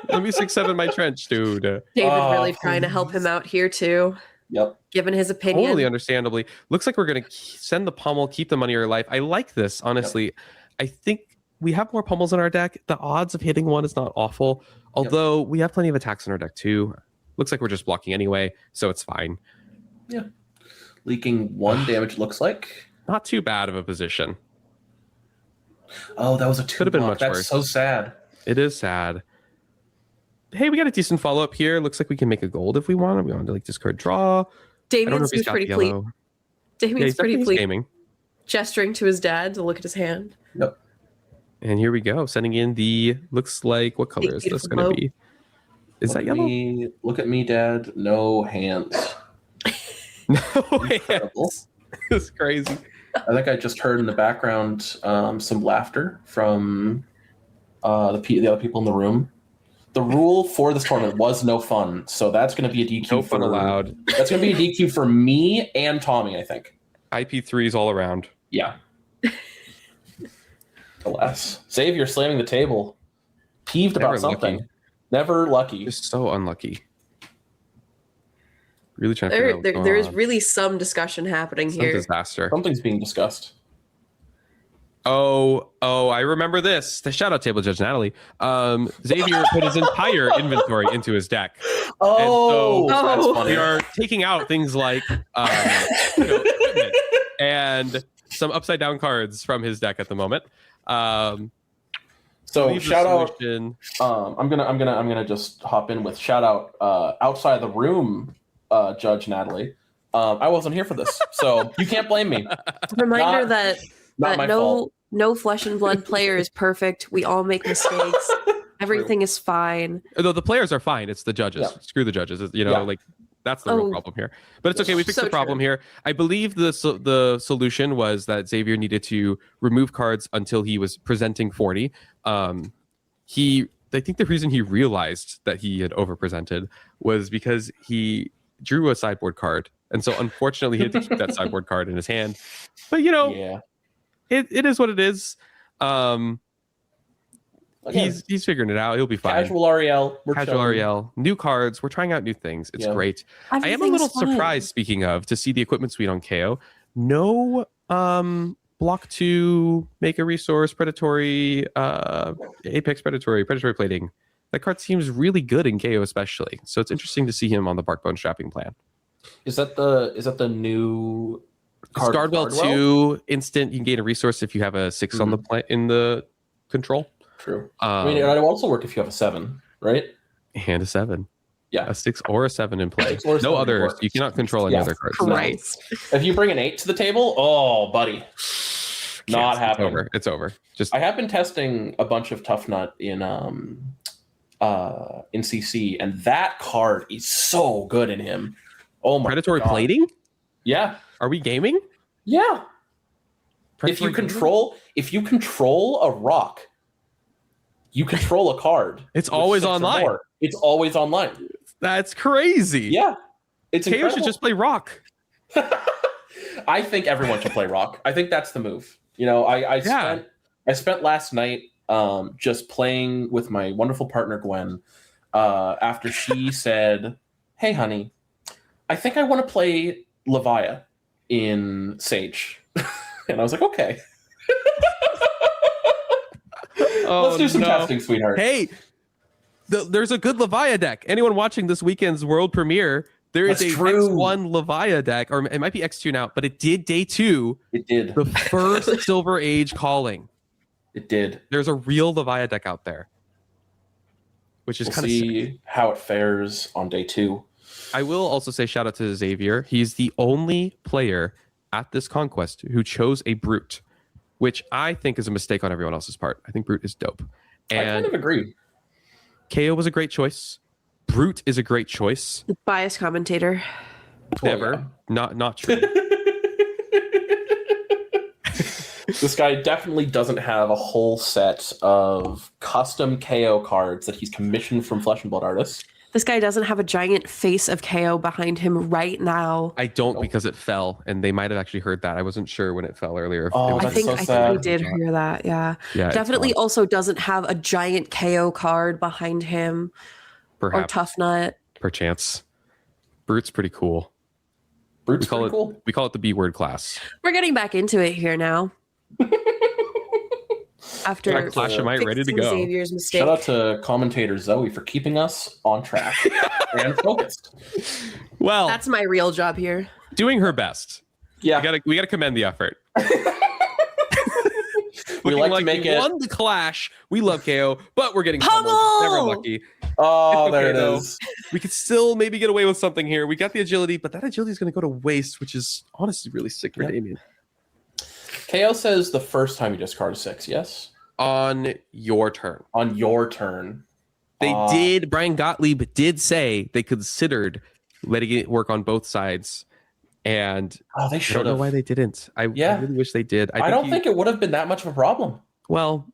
Let me 6-7 my trench, dude. David Oh, really trying to help him out here too, Yep. given his opinion. Totally understandably. Looks like we're going to send the pummel, keep the money or life. I like this, honestly. I think we have more pummels in our deck. The odds of hitting one is not awful, although we have plenty of attacks in our deck too. Looks like we're just blocking anyway, so it's fine. Yeah. Leaking 1 damage looks like. Not too bad of a position. Oh, that was a 2 Could have been block. much That's worse. so sad. It is sad. Hey, we got a decent follow-up here. Looks like we can make a gold if we want. We want to like discard draw. I don't know Damien's if he's got pretty the pleased. yellow. Damien's Yeah, he's pretty definitely pleased, gaming. gesturing to his dad to look at his hand. Yep. And here we go, sending in the, looks like, what color is this beautiful going to bow. be? Is that Look at yellow? me, look at me, Dad. No hands. No, Incredible. hands. It's crazy. I think I just heard in the background some laughter from the other people in the room. The rule for this tournament was no fun, so that's going to be a DQ. No fun allowed. That's going to be a DQ for me and Tommy, I think. IP3s all around. Yeah. Alas. Xavier slamming the table. Peeved Never about something. lucky. Never lucky. Just so unlucky. Really trying to figure out what's going There is on. really some discussion happening Some here. disaster. Something's being discussed. Oh, I remember this. The shout out table judge Natalie. Xavier put his entire inventory into his deck. Oh, so that's Oh. funny. We are taking out things like equipment and some upside down cards from his deck at the moment. So leave the shout out. solution- I'm gonna just hop in with shout out outside the room, Judge Natalie. I wasn't here for this, so you can't blame me. Reminder Not- that Not my no fault. no flesh and blood player is perfect. We all make mistakes. Everything is fine. Though the players are fine. It's the judges. Yeah. Screw the judges. Yeah. Like that's the real Oh. problem here. But it's okay. We fixed So the problem true. here. I believe the solution was that Xavier needed to remove cards until he was presenting 40. I think the reason he realized that he had overpresented was because he drew a sideboard card. And so unfortunately he had to keep that sideboard card in his hand. But Yeah. it is what it is. Again, He's figuring it out. He'll be fine. casual Ariel. We're Casual chilling. Ariel, new cards. We're trying out new things. It's Yeah. great. I am a Everything's little fine. surprised, speaking of, to see the equipment suite on KO. No block to make a resource, predatory, apex predatory plating. That card seems really good in KO especially. So it's interesting to see him on the Barkbone strapping plan. Is that the new card? Guardwell 2 instant, you can gain a resource if you have a 6 on the in the control. True. I mean, it would also work if you have a 7, right? And a 7. Yeah. A 6 or a 7 in play. 6 or a 7 No others. works. You cannot control any Yeah. other cards. Christ. If you bring an 8 to the table, oh, buddy, not It's happening. over. It's over. Just I have been testing a bunch of Tough Nut in CC, and that card is so good in him. Oh my predatory God. plating? Yeah, Are we gaming? yeah. Predatory If you control a rock, you control a card. It's with always 6 or online. more. It's always online. That's crazy. Yeah, it's KO incredible. should just play rock. I think everyone should play rock. I think that's the move. I spent last night just playing with my wonderful partner Gwen after she said, "Hey, honey, I think I want to play Levia in Sage," and I was like, "Okay, let's do some testing, sweetheart." Hey, there's a good Levia deck. Anyone watching this weekend's world premiere, there is That's a true. X1 Levia deck, or it might be X2 now, but it did day 2, It did. the first Silver Age calling. It did. There's a real Levia deck out there, which is We'll kind of see how it fares on day 2. I will also say shout out to Zavier. He's the only player at this conquest who chose a brute, which I think is a mistake on everyone else's part. I think brute is dope. I kind And of agree. KO was a great choice. Brute is a great choice. Biased commentator. Never. Not true. This guy definitely doesn't have a whole set of custom KO cards that he's commissioned from Flesh and Blood artists. This guy doesn't have a giant face of KO behind him right now. I don't Nope. because it fell, and they might have actually heard that. I wasn't sure when it fell earlier. Oh, It was I that's think so I think sad. we did hear that. Yeah. yeah, it's Definitely gone, also doesn't have a giant KO card behind him or perhaps Tough Nut. perchance. Brute's pretty cool. Brute's We call pretty it cool. we call it the B word class. We're getting back into it here now. After Like Flash am I ready to fixing go? Xavier's mistake. Shout out to commentator Zoe for keeping us on track and focused. Well, That's my real job here. doing her best. Yeah, We gotta commend the effort. we Looking like to make we it. won the clash. We love KO, but we're getting Pummel! pummeled. Never lucky. Oh, It's there okay, it though. is. We could still maybe get away with something here. We got the agility, but that agility is going to go to waste, which is honestly really sick for Yep. Damien. KO says the first time you discard a 6, yes? On your turn. On your turn. Brian Gottlieb did say they considered letting it work on both sides. And Oh, they I should don't know have. why they didn't. I Yeah. really wish they did. I don't think it would have been that much of a problem. Well,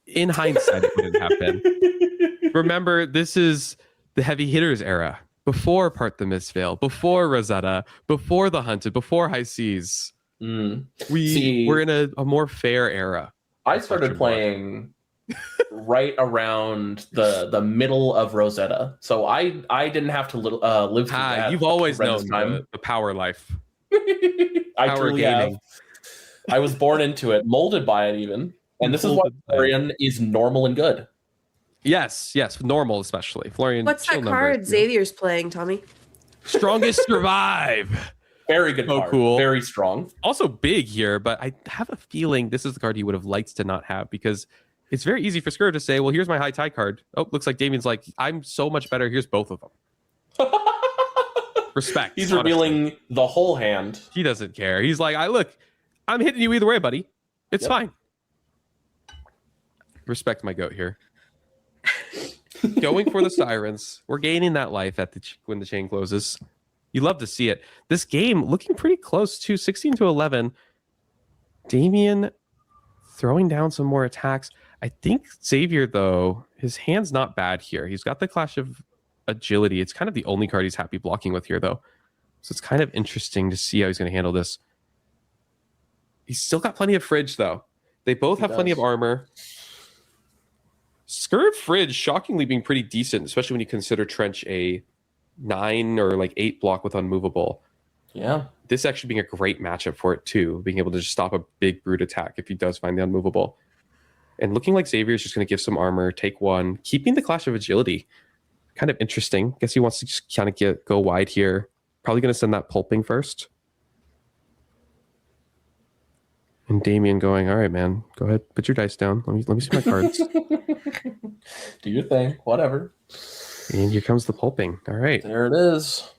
in hindsight, it wouldn't have been. Remember, this is the heavy hitters era. Before Part the Mistveil, before Rosetta, before the Hunted, before High Seas. We're in a more fair era. I started playing right around the middle of Rosetta, so I didn't have to live through that. You've always known time. the power life. I Power truly gaming. have. I was born into it, molded by it even, and this is why Florian is normal and good. Yes, normal especially. Florian. What's that card Xavier's playing, Tommy? Strongest survive. Very good card. Cool. Very strong. Also big here, but I have a feeling this is the card he would have liked to not have, because it's very easy for Skurv to say, well, here's my high tie card. Oh, looks like Damien's like, I'm so much better. Here's both of them. Respect. He's revealing the whole hand. He doesn't care. He's like, I'm hitting you either way, buddy. It's fine. Respect my goat here. Going for the sirens. We're gaining that life when the chain closes. You love to see it. This game looking pretty close to 16 to 11. Damien throwing down some more attacks. I think Zavier, though, his hand's not bad here. He's got the Clash of Agility. It's kind of the only card he's happy blocking with here, though. So it's kind of interesting to see how he's going to handle this. He's still got plenty of Fridge, though. They both have plenty of armor. Skurv Fridge shockingly being pretty decent, especially when you consider Trench a 9 or like 8 block with unmovable. Yeah. This actually being a great matchup for it too, being able to just stop a big brute attack if he does find the unmovable. And looking like Zavier is just going to give some armor, take one, keeping the Clash of Agility. Kind of interesting. Guess he wants to just kind of go wide here. Probably going to send that pulping first. And Damien going, all right, man, go ahead, put your dice down. Let me see my cards. Do your thing, whatever. And here comes the pulping. All right. There it is.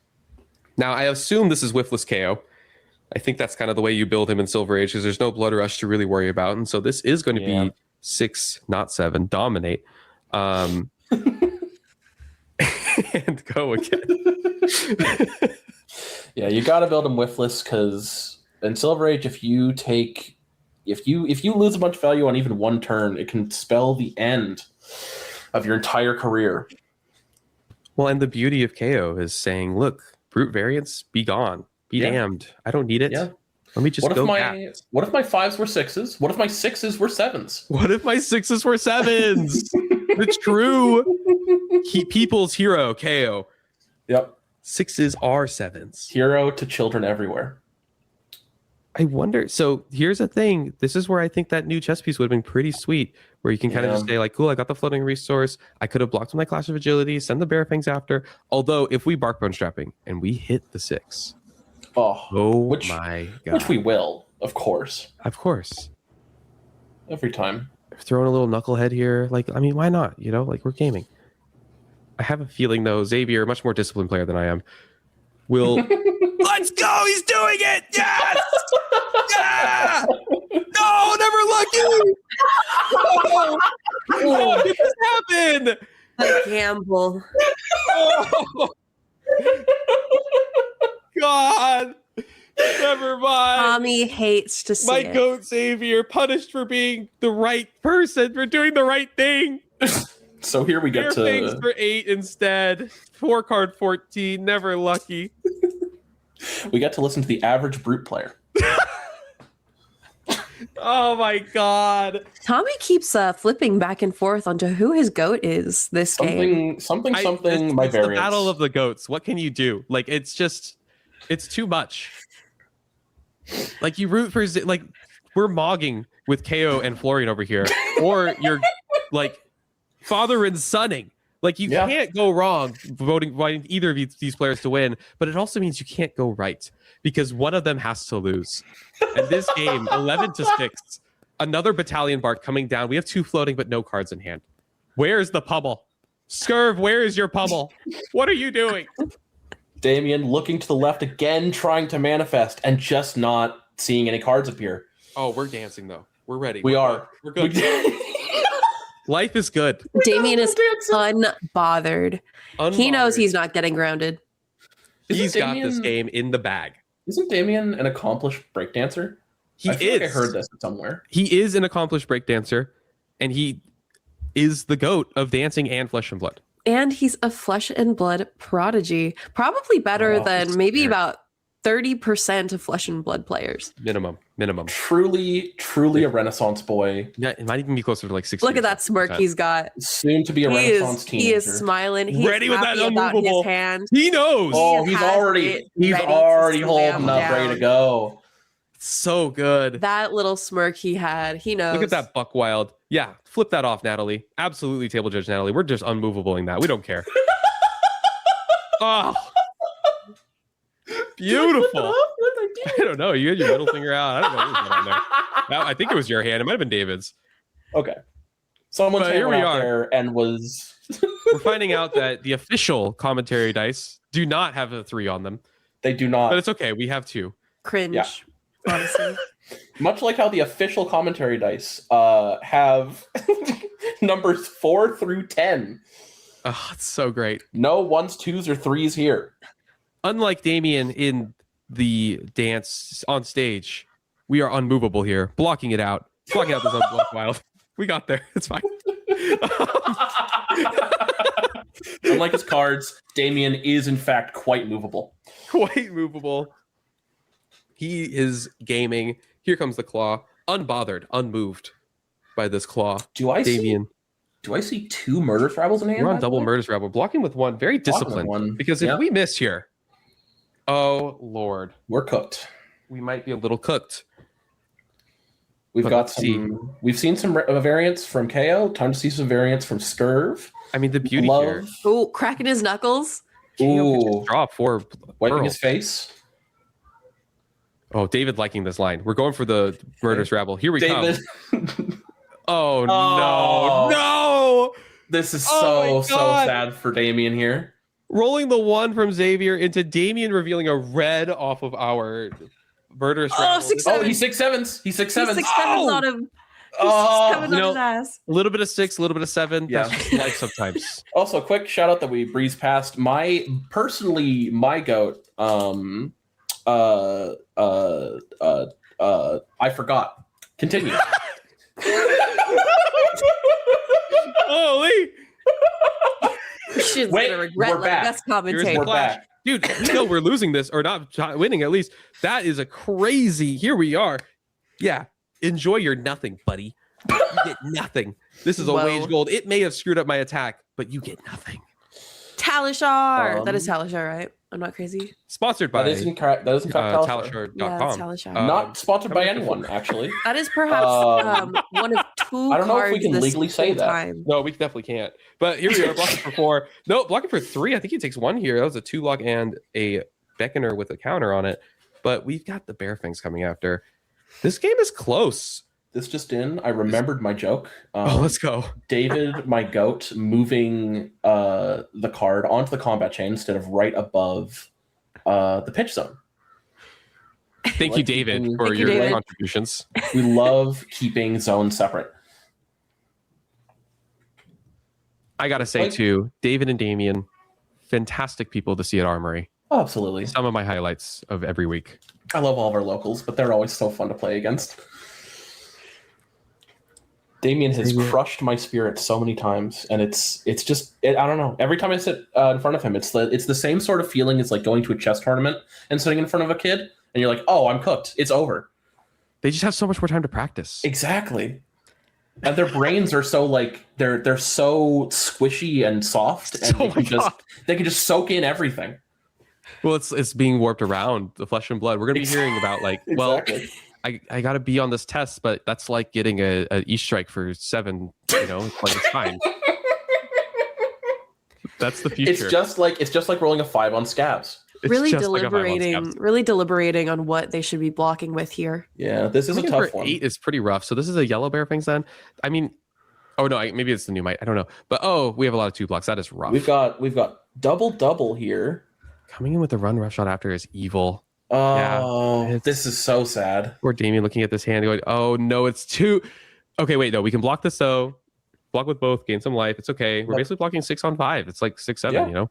Now, I assume this is whiffless KO. I think that's kind of the way you build him in Silver Age, because there's no Blood Rush to really worry about. And so this is going to be 6, not 7, dominate. And go again. Yeah, you got to build him whiffless, because in Silver Age, if you lose a bunch of value on even one turn, it can spell the end of your entire career. Well, and the beauty of KO is saying, look, brute variants, be gone. Be damned. I don't need it. Yeah. Let me just what go if back. What if my 5s were 6s? What if my 6s were 7s? What if my 6s were 7s? It's true. People's hero, KO. Yep. 6s are 7s. Hero to children everywhere. I wonder. So here's the thing. This is where I think that new chess piece would have been pretty sweet, where you can kind of just say like, cool, I got the floating resource. I could have blocked with my Clash of Agility, send the Bear Fangs after. Although if we Barkbone Strapping and we hit the 6. My God. Which we will, of course. Of course. Every time. Throwing a little knucklehead here. Like, I mean, why not? You know, like we're gaming. I have a feeling though, Zavier, a much more disciplined player than I am, will let's go! He's doing it! Yes! Yeah! No, never lucky! How did this happen? A gamble. Oh. God. Never mind. Tommy hates to see my it. goat Zavier punished for being the right person, for doing the right thing. So here we get to things for 8 instead. 4 card 14, never lucky. We got to listen to the average brute player. Oh my God. Tommy keeps flipping back and forth onto who his goat is this game. It's my variants. The battle of the goats. What can you do? Like, it's too much. Like, you root for, like, we're mogging with KO and Florian over here, or you're like father and sonning. Like, you can't go wrong voting either of these players to win, but it also means you can't go right, because one of them has to lose. And this game, 11 to 6, another battalion bark coming down. We have 2 floating, but no cards in hand. Where's the pummel? Skurv, where is your pummel? What are you doing? Damien looking to the left again, trying to manifest, and just not seeing any cards appear. Oh, we're dancing, though. We're ready. We are. We're good. Life is good. Damien is unbothered. He knows he's not getting grounded. He's got this game in the bag. Isn't Damien an accomplished breakdancer? He I feel is. Like I heard this somewhere. He is an accomplished breakdancer, and he is the goat of dancing and Flesh and Blood. And he's a Flesh and Blood prodigy. Probably better than maybe about 30% of Flesh and Blood players. Minimum. Truly a Renaissance boy. Yeah, it might even be closer to like 60. Look at that smirk he's got. Soon to be a Renaissance teenager. He is smiling. He's Ready with that happy about his unmovable. hand. He knows. Oh, He he's has already it ready to holding slam up, ready down. to go. So good. That little smirk he had. He knows. Look at that buck wild. Yeah, flip that off, Natalie. Absolutely, table judge Natalie. We're just unmovable in that. We don't care. Oh, beautiful. I don't know. You had your middle finger out. I don't know what was going on there. I think it was your hand. It might have been David's. Okay. Someone's But hand here went we out are. there and was. We're finding out that the official commentary dice do not have a 3 on them, They do not. but it's okay. We have 2. cringe. Yeah. Honestly. Much like how the official commentary dice have numbers 4 through 10. Oh, it's so great. No 1s, 2s, or 3s here. Unlike Damien in the dance on stage, we are unmovable here, blocking it out, blocking out this unblocked wild. We got there. It's fine. Unlike his cards, Damien is in fact quite movable. Quite movable. He is gaming. Here comes the claw, unbothered, unmoved by this claw. Do I Damien, see 2 murder rebels in hand? we're on by the double way? murders rebel, blocking with 1. Very Blocking with disciplined. 1. Because if Yeah. we miss here, oh Lord, We're cooked. we might be a little cooked. We've But got let's see. some. We've seen some variants from KO. Time to see some variants from Scurv. I mean, the beauty here. Ooh, cracking his knuckles. KO could Ooh, just draw 4 wiping pearls. his face. Oh, David liking this line. We're going for the murders rabble. Here we David, come. Oh, Oh. no. this is Oh so my God. sad for Damien here. Rolling the 1 from Zavier into Damien revealing a red off of our murderous Oh, rabble. 6, Oh, 7. he's 6/7s. He's 6/7s. 6, 7's on him. Oh, Coming you on know- his ass. A little bit of 6, a little bit of 7. Yeah. That's just life sometimes. Also, quick shout out that we breezed past. My goat. I forgot. Continue. Holy. She's Wait, gonna regret we're letting back. us commentate. We're Flash. back. Dude, we know we're losing this or not winning at least. That is a crazy. Here we are. Yeah. Enjoy your nothing, buddy. You get nothing. This is a Whoa. wage gold. It may have screwed up my attack, but you get nothing. Talishar. That is Talishar, right? I'm not crazy. Sponsored by That is incorrect. That is in fact Talishar. Yeah, Talishar.com. it's Talishar. Not sponsored by coming anyone, actually. That is perhaps one of 2 I don't know if cards we can this legally say whole that. time. No, we definitely can't. But here we are, blocking for 4. No, blocking for 3. I think he takes 1 here. That was a 2-lock and a Beckoner with a counter on it. But we've got the Bear Fangs coming after. This game is close. This just in, I remembered my joke. Let's go. David, my goat, moving the card onto the combat chain instead of right above the pitch zone. Thank you, David, for Thank you, your David. contributions. We love keeping zones separate. I got to say, Like- too, David and Damien, fantastic people to see at Armory. Oh, absolutely. Some of my highlights of every week. I love all of our locals, but they're always so fun to play against. Damien has crushed my spirit so many times, and it's just I don't know. Every time I sit in front of him, it's the same sort of feeling as like going to a chess tournament and sitting in front of a kid, and you're like, oh, I'm cooked. It's over. They just have so much more time to practice. Exactly. And their brains are so like they're so squishy and soft, and Oh my God. they can just soak in everything. Well, it's being warped around the flesh and blood. We're going to be hearing about like, well, Exactly. I got to be on this test, but that's like getting a E strike for 7. You know, it's like it's fine. That's the future. It's just like rolling a 5 on scabs. It's Really just like a 5 on deliberating, scabs. really deliberating on what they should be blocking with here. Yeah, this is a Coming tough for one. 8 is pretty rough. So this is a yellow bear fangs then. I mean, oh no, maybe it's the new might. I don't know. But we have a lot of 2 blocks. That is rough. We've got double here. Coming in with the run rush shot after is evil. Oh, it's- this is so sad. Poor Damien looking at this hand going, oh no, it's 2. Okay, wait, no, we can block this though. Block with both, gain some life. It's okay. We're Yep. basically blocking 6 on 5. It's like 6, 7, Yeah. you know?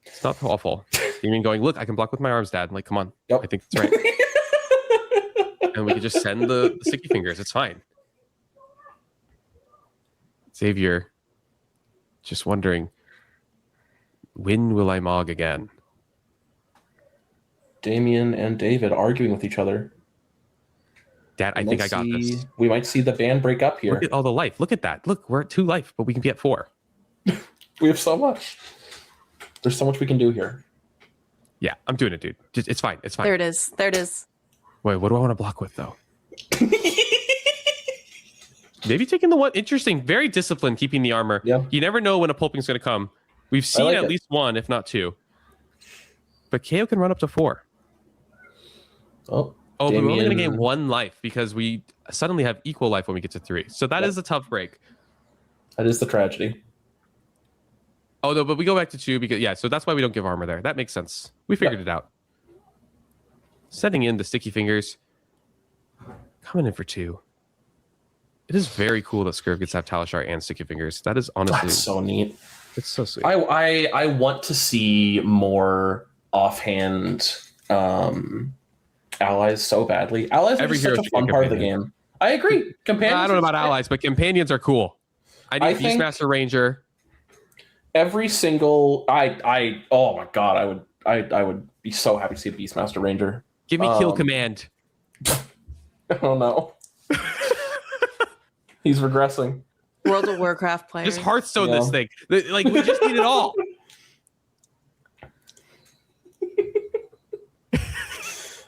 It's not awful. Damien going, look, I can block with my arms, Dad. I'm like, come on. Yep. I think that's right. And we can just send the sticky fingers. It's fine. Zavier, just wondering, when will I mog again? Damien and David arguing with each other. Dad, I think I got this. We might see the band break up here. Look at all the life. Look at that. Look, we're at 2 life, but we can be at 4. We have so much. There's so much we can do here. Yeah, I'm doing it, dude. It's fine. It's fine. There it is. There it is. Wait, what do I want to block with, though? Maybe taking the one. Interesting. Very disciplined, keeping the armor. Yeah. You never know when a pulping's going to come. We've seen like at it. least 1, if not 2. But KO can run up to 4. Oh, but we're only going to Damien- gain 1 life because we suddenly have equal life when we get to 3. So that is a tough break. That is the tragedy. Oh, no, but we go back to 2 because, yeah, so that's why we don't give armor there. That makes sense. We figured it out. Setting in the sticky fingers. Coming in for 2. It is very cool that Skirv gets to have Talishar and sticky fingers. That is honestly... That's so neat. It's so sweet. I want to see more offhand allies so badly. Allies are Every just hero such a should get fun part of the companion. game. I agree. Companions. I don't know are about great. allies, but companions are cool. I I need think- Beastmaster Ranger. Every single oh my god, I would be so happy to see a Beastmaster Ranger. Give me Kill Command. Oh no. He's regressing. World of Warcraft player. Just Hearthstone Yeah. this thing. Like, we just need it all.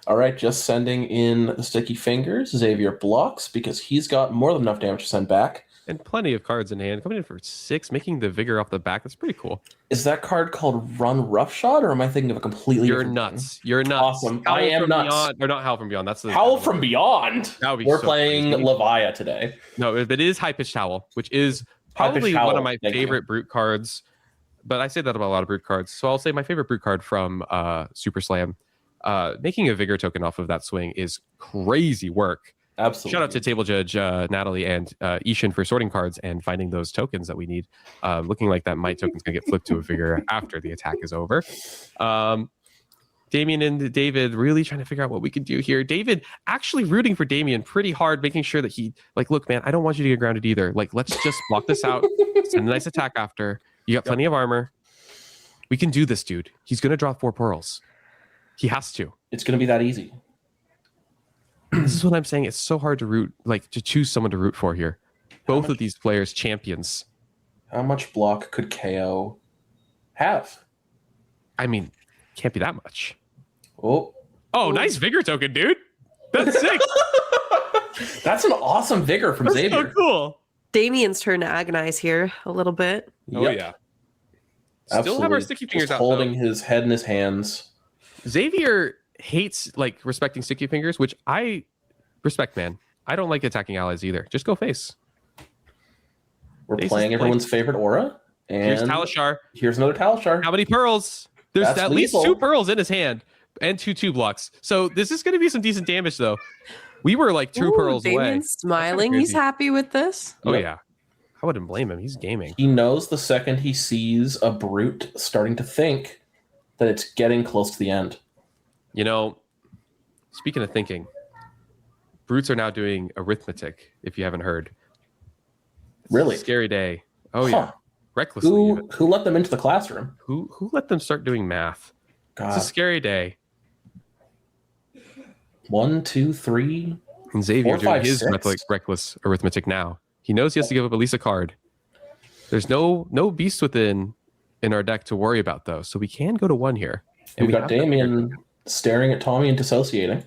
All right, just sending in the sticky fingers. Xavier blocks because he's got more than enough damage to send back. And plenty of cards in hand. Coming in for 6, making the Vigor off the back. That's pretty cool. Is that card called Run Roughshod, or am I thinking of a completely You're different nuts. You're nuts. Awesome. Howl I am from nuts. Beyond, or not Howl from Beyond. That's the thing? Howl from Beyond. That would be We're so playing crazy. Levia today. No, it is High Pitched Howl, which is probably High-Pitched one Howl, of my thank you. favorite brute cards. But I say that about a lot of brute cards. So I'll say my favorite brute card from Super Slam. Making a Vigor token off of that swing is crazy work. Absolutely. Shout out to Table Judge Natalie and Ishan for sorting cards and finding those tokens that we need. Looking like that Might token's going to get flipped to a Vigor after the attack is over. Damien and David really trying to figure out what we can do here. David actually rooting for Damien pretty hard, making sure that he, like, look, man, I don't want you to get grounded either. Like, let's just block this out. Send a nice attack after. You got plenty of armor. We can do this, dude. He's going to draw 4 pearls. He has to. It's going to be that easy. This is what I'm saying. It's so hard to root, like, to choose someone to root for here. Both of these players, champions. How much block could KO have? I mean, can't be that much. Oh, Nice Vigor token, dude. That's sick. that's an awesome Vigor from That's Xavier. so cool. Damien's turn to agonize here a little bit. Oh, Yep. yeah. Still have our sticky fingers Just out. holding Though. his head in his hands. Xavier hates, like, respecting sticky fingers, which I respect, man. I don't like attacking allies either. Just go face. We're Face is playing like- everyone's favorite aura. And Here's Talishar. here's another Talishar. How many pearls? There's That's at least lethal. 2 pearls in his hand and 2 blocks. So this is going to be some decent damage, though. We were like 2 Ooh, pearls away. Damien's smiling. That's He's crazy. happy with this. Oh, Yep. yeah. I wouldn't blame him. He's gaming. He knows the second he sees a brute starting to think that it's getting close to the end. You know, speaking of thinking, brutes are now doing arithmetic, if you haven't heard. Really? Scary day. Oh, Huh. yeah. Recklessly. even. Who let them into the classroom? Who let them start doing math? It's God. a scary day. 1, 2, 3. And Xavier 4, 5, doing his 6. reckless arithmetic now. He knows he has to give up at least a card. There's no beast within in our deck to worry about, though, so we can go to 1 here. We've got have that Damien staring at Tommy and dissociating.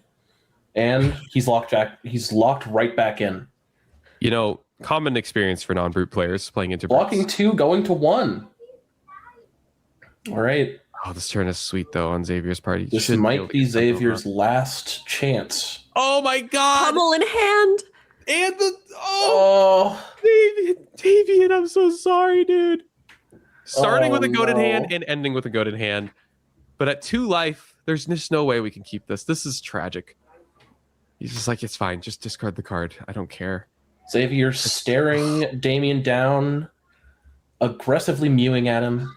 And he's locked right back in. You know, common experience for non-brute players playing into Blocking brutes. 2, going to 1. All right. Oh, this turn is sweet, though, on Xavier's part. He This should able might to be get something Xavier's over. last chance. Oh, my God! Pummel in hand. And the... Oh, Damien, I'm so sorry, dude. Starting Oh, with a goaded no. hand and ending with a goaded hand. But at 2 life, there's just no way we can keep this. This is tragic. He's just like, it's fine. Just discard the card. I don't care. Xavier staring Damien down, aggressively mewing at him.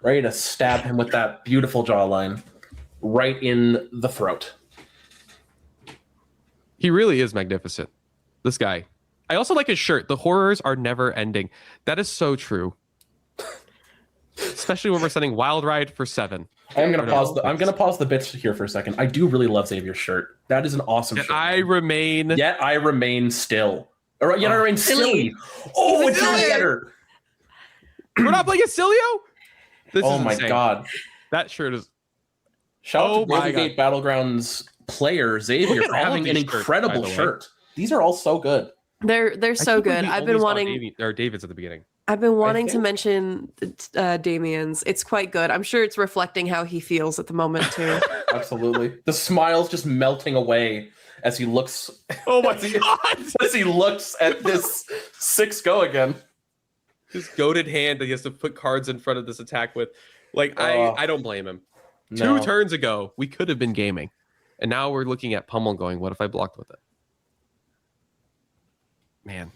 Ready to stab him with that beautiful jawline right in the throat. He really is magnificent. This guy. I also like his shirt. The horrors are never ending. That is so true. especially when we're sending Wild Ride for 7. I'm gonna pause the bits here for a second. I do really love Zavier's shirt. That is an awesome shirt. I remain. Yet I remain still. Or yet I remain silly. Oh, it's even better. We're not playing a Cilio? This Oh is my insane. god. That shirt is. Shout out to Golden Gate Battlegrounds player Zavier for having an incredible shirt. These are all so good. They're so good. I've been wanting David's at the beginning. I've been wanting to mention Damien's. It's quite good. I'm sure it's reflecting how he feels at the moment too. Absolutely. The smile's just melting away as he looks. Oh my god! As he looks at this 6 go again. His goated hand that he has to put cards in front of this attack with. Like I don't blame him. No. 2 turns ago, we could have been gaming, and now we're looking at Pummel going, "What if I blocked with it?" Man,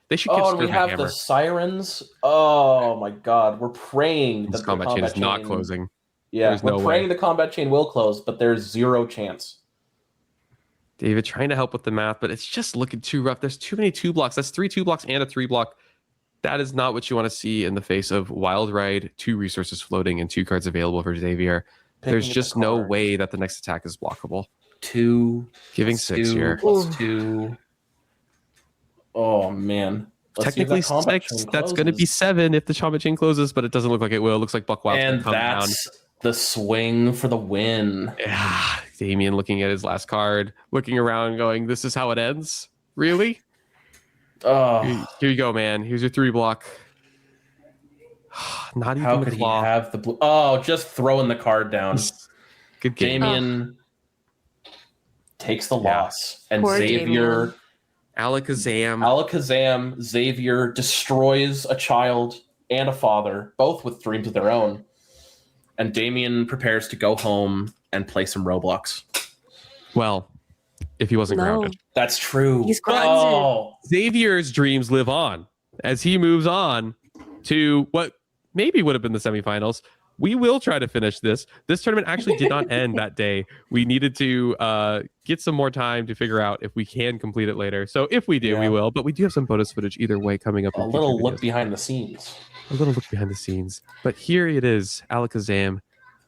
they should. And we have the sirens. Oh my god, we're praying this that combat chain is not closing. Yeah, we're praying the combat chain will close, but there's 0 chance. David trying to help with the math, but it's just looking too rough. There's too many 2 blocks. That's 3 2 blocks and a 3 block. That is not what you want to see in the face of Wild Ride, 2 resources floating, and 2 cards available for Zavier. There's just no way that the next attack is blockable. 2 giving 6 here. Plus 2. Oh man. Technically 6. That's going to be 7 if the combat chain closes, but it doesn't look like it will. It looks like Buck Wild's and come down. That's the swing for the win. Yeah, Damien looking at his last card, looking around, going, "This is how it ends? Really?" Oh, here you go, man. Here's your 3 block. Not even. How could he have the blue? Oh, just throwing the card down. Good game. Damien takes the loss, and Poor Zavier. Alakazam. Zavier destroys a child and a father, both with dreams of their own. And Damien prepares to go home and play some Roblox. Well, if he wasn't grounded. That's true. He's grounded. Oh. Zavier's dreams live on as he moves on to what maybe would have been the semifinals. We will try to finish this. This tournament actually did not end that day. We needed to get some more time to figure out if we can complete it later. So if we do, we will. But we do have some bonus footage either way coming up. A little look behind the scenes. A little look behind the scenes. But here it is, Alakazam,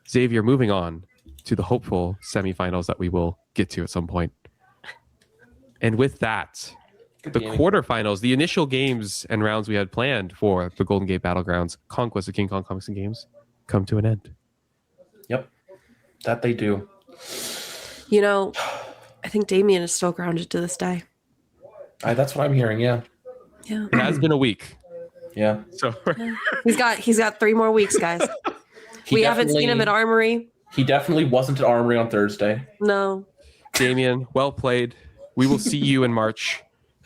Zavier moving on to the hopeful semifinals that we will get to at some point. And with that, the quarterfinals, the initial games and rounds we had planned for the Golden Gate Battlegrounds Conquest of King Kong Comics and Games come to an end. Yep, that they do. You know, I think Damien is still grounded to this day. That's what I'm hearing. Yeah. Yeah. It has been a week. Yeah. So He's got 3 more weeks, guys. We haven't seen him at Armory. He definitely wasn't at Armory on Thursday. No. Damien, well played. We will see you in March.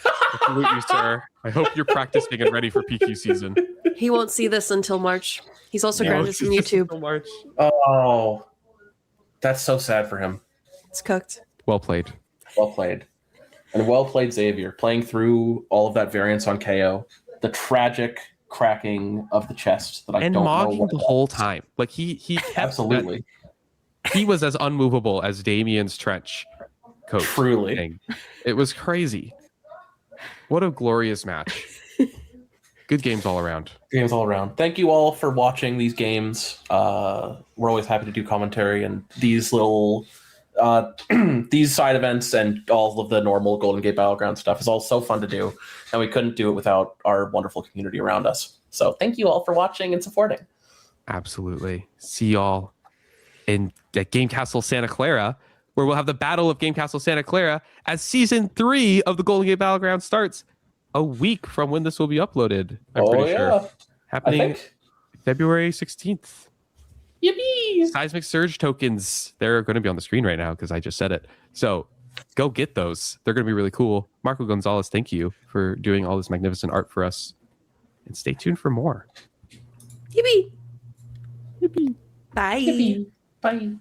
I salute you, sir. I hope you're practicing and ready for PQ season. He won't see this until March. He's also grounded from YouTube. March. Oh, that's so sad for him. It's cooked. Well played. Well played. And well played, Zavier, playing through all of that variance on KO. The tragic cracking of the chest that I don't know what the whole time. Like he kept absolutely. He was as unmovable as Damien's trench coat. Truly. Thing. It was crazy. What a glorious match. Good games all around. Games all around. Thank you all for watching these games. We're always happy to do commentary, and these little these side events and all of the normal Golden Gate Battleground stuff is all so fun to do, and we couldn't do it without our wonderful community around us. So thank you all for watching and supporting. Absolutely. See y'all at Game Castle Santa Clara, where we'll have the Battle of Game Castle Santa Clara as Season 3 of the Golden Gate Battleground starts a week from when this will be uploaded. I'm pretty sure. Happening February 16th. Yippee! Seismic Surge tokens. They're going to be on the screen right now because I just said it. So go get those. They're going to be really cool. Marco Gonzalez, thank you for doing all this magnificent art for us. And stay tuned for more. Yippee! Yippee. Bye. Yippee. Bye.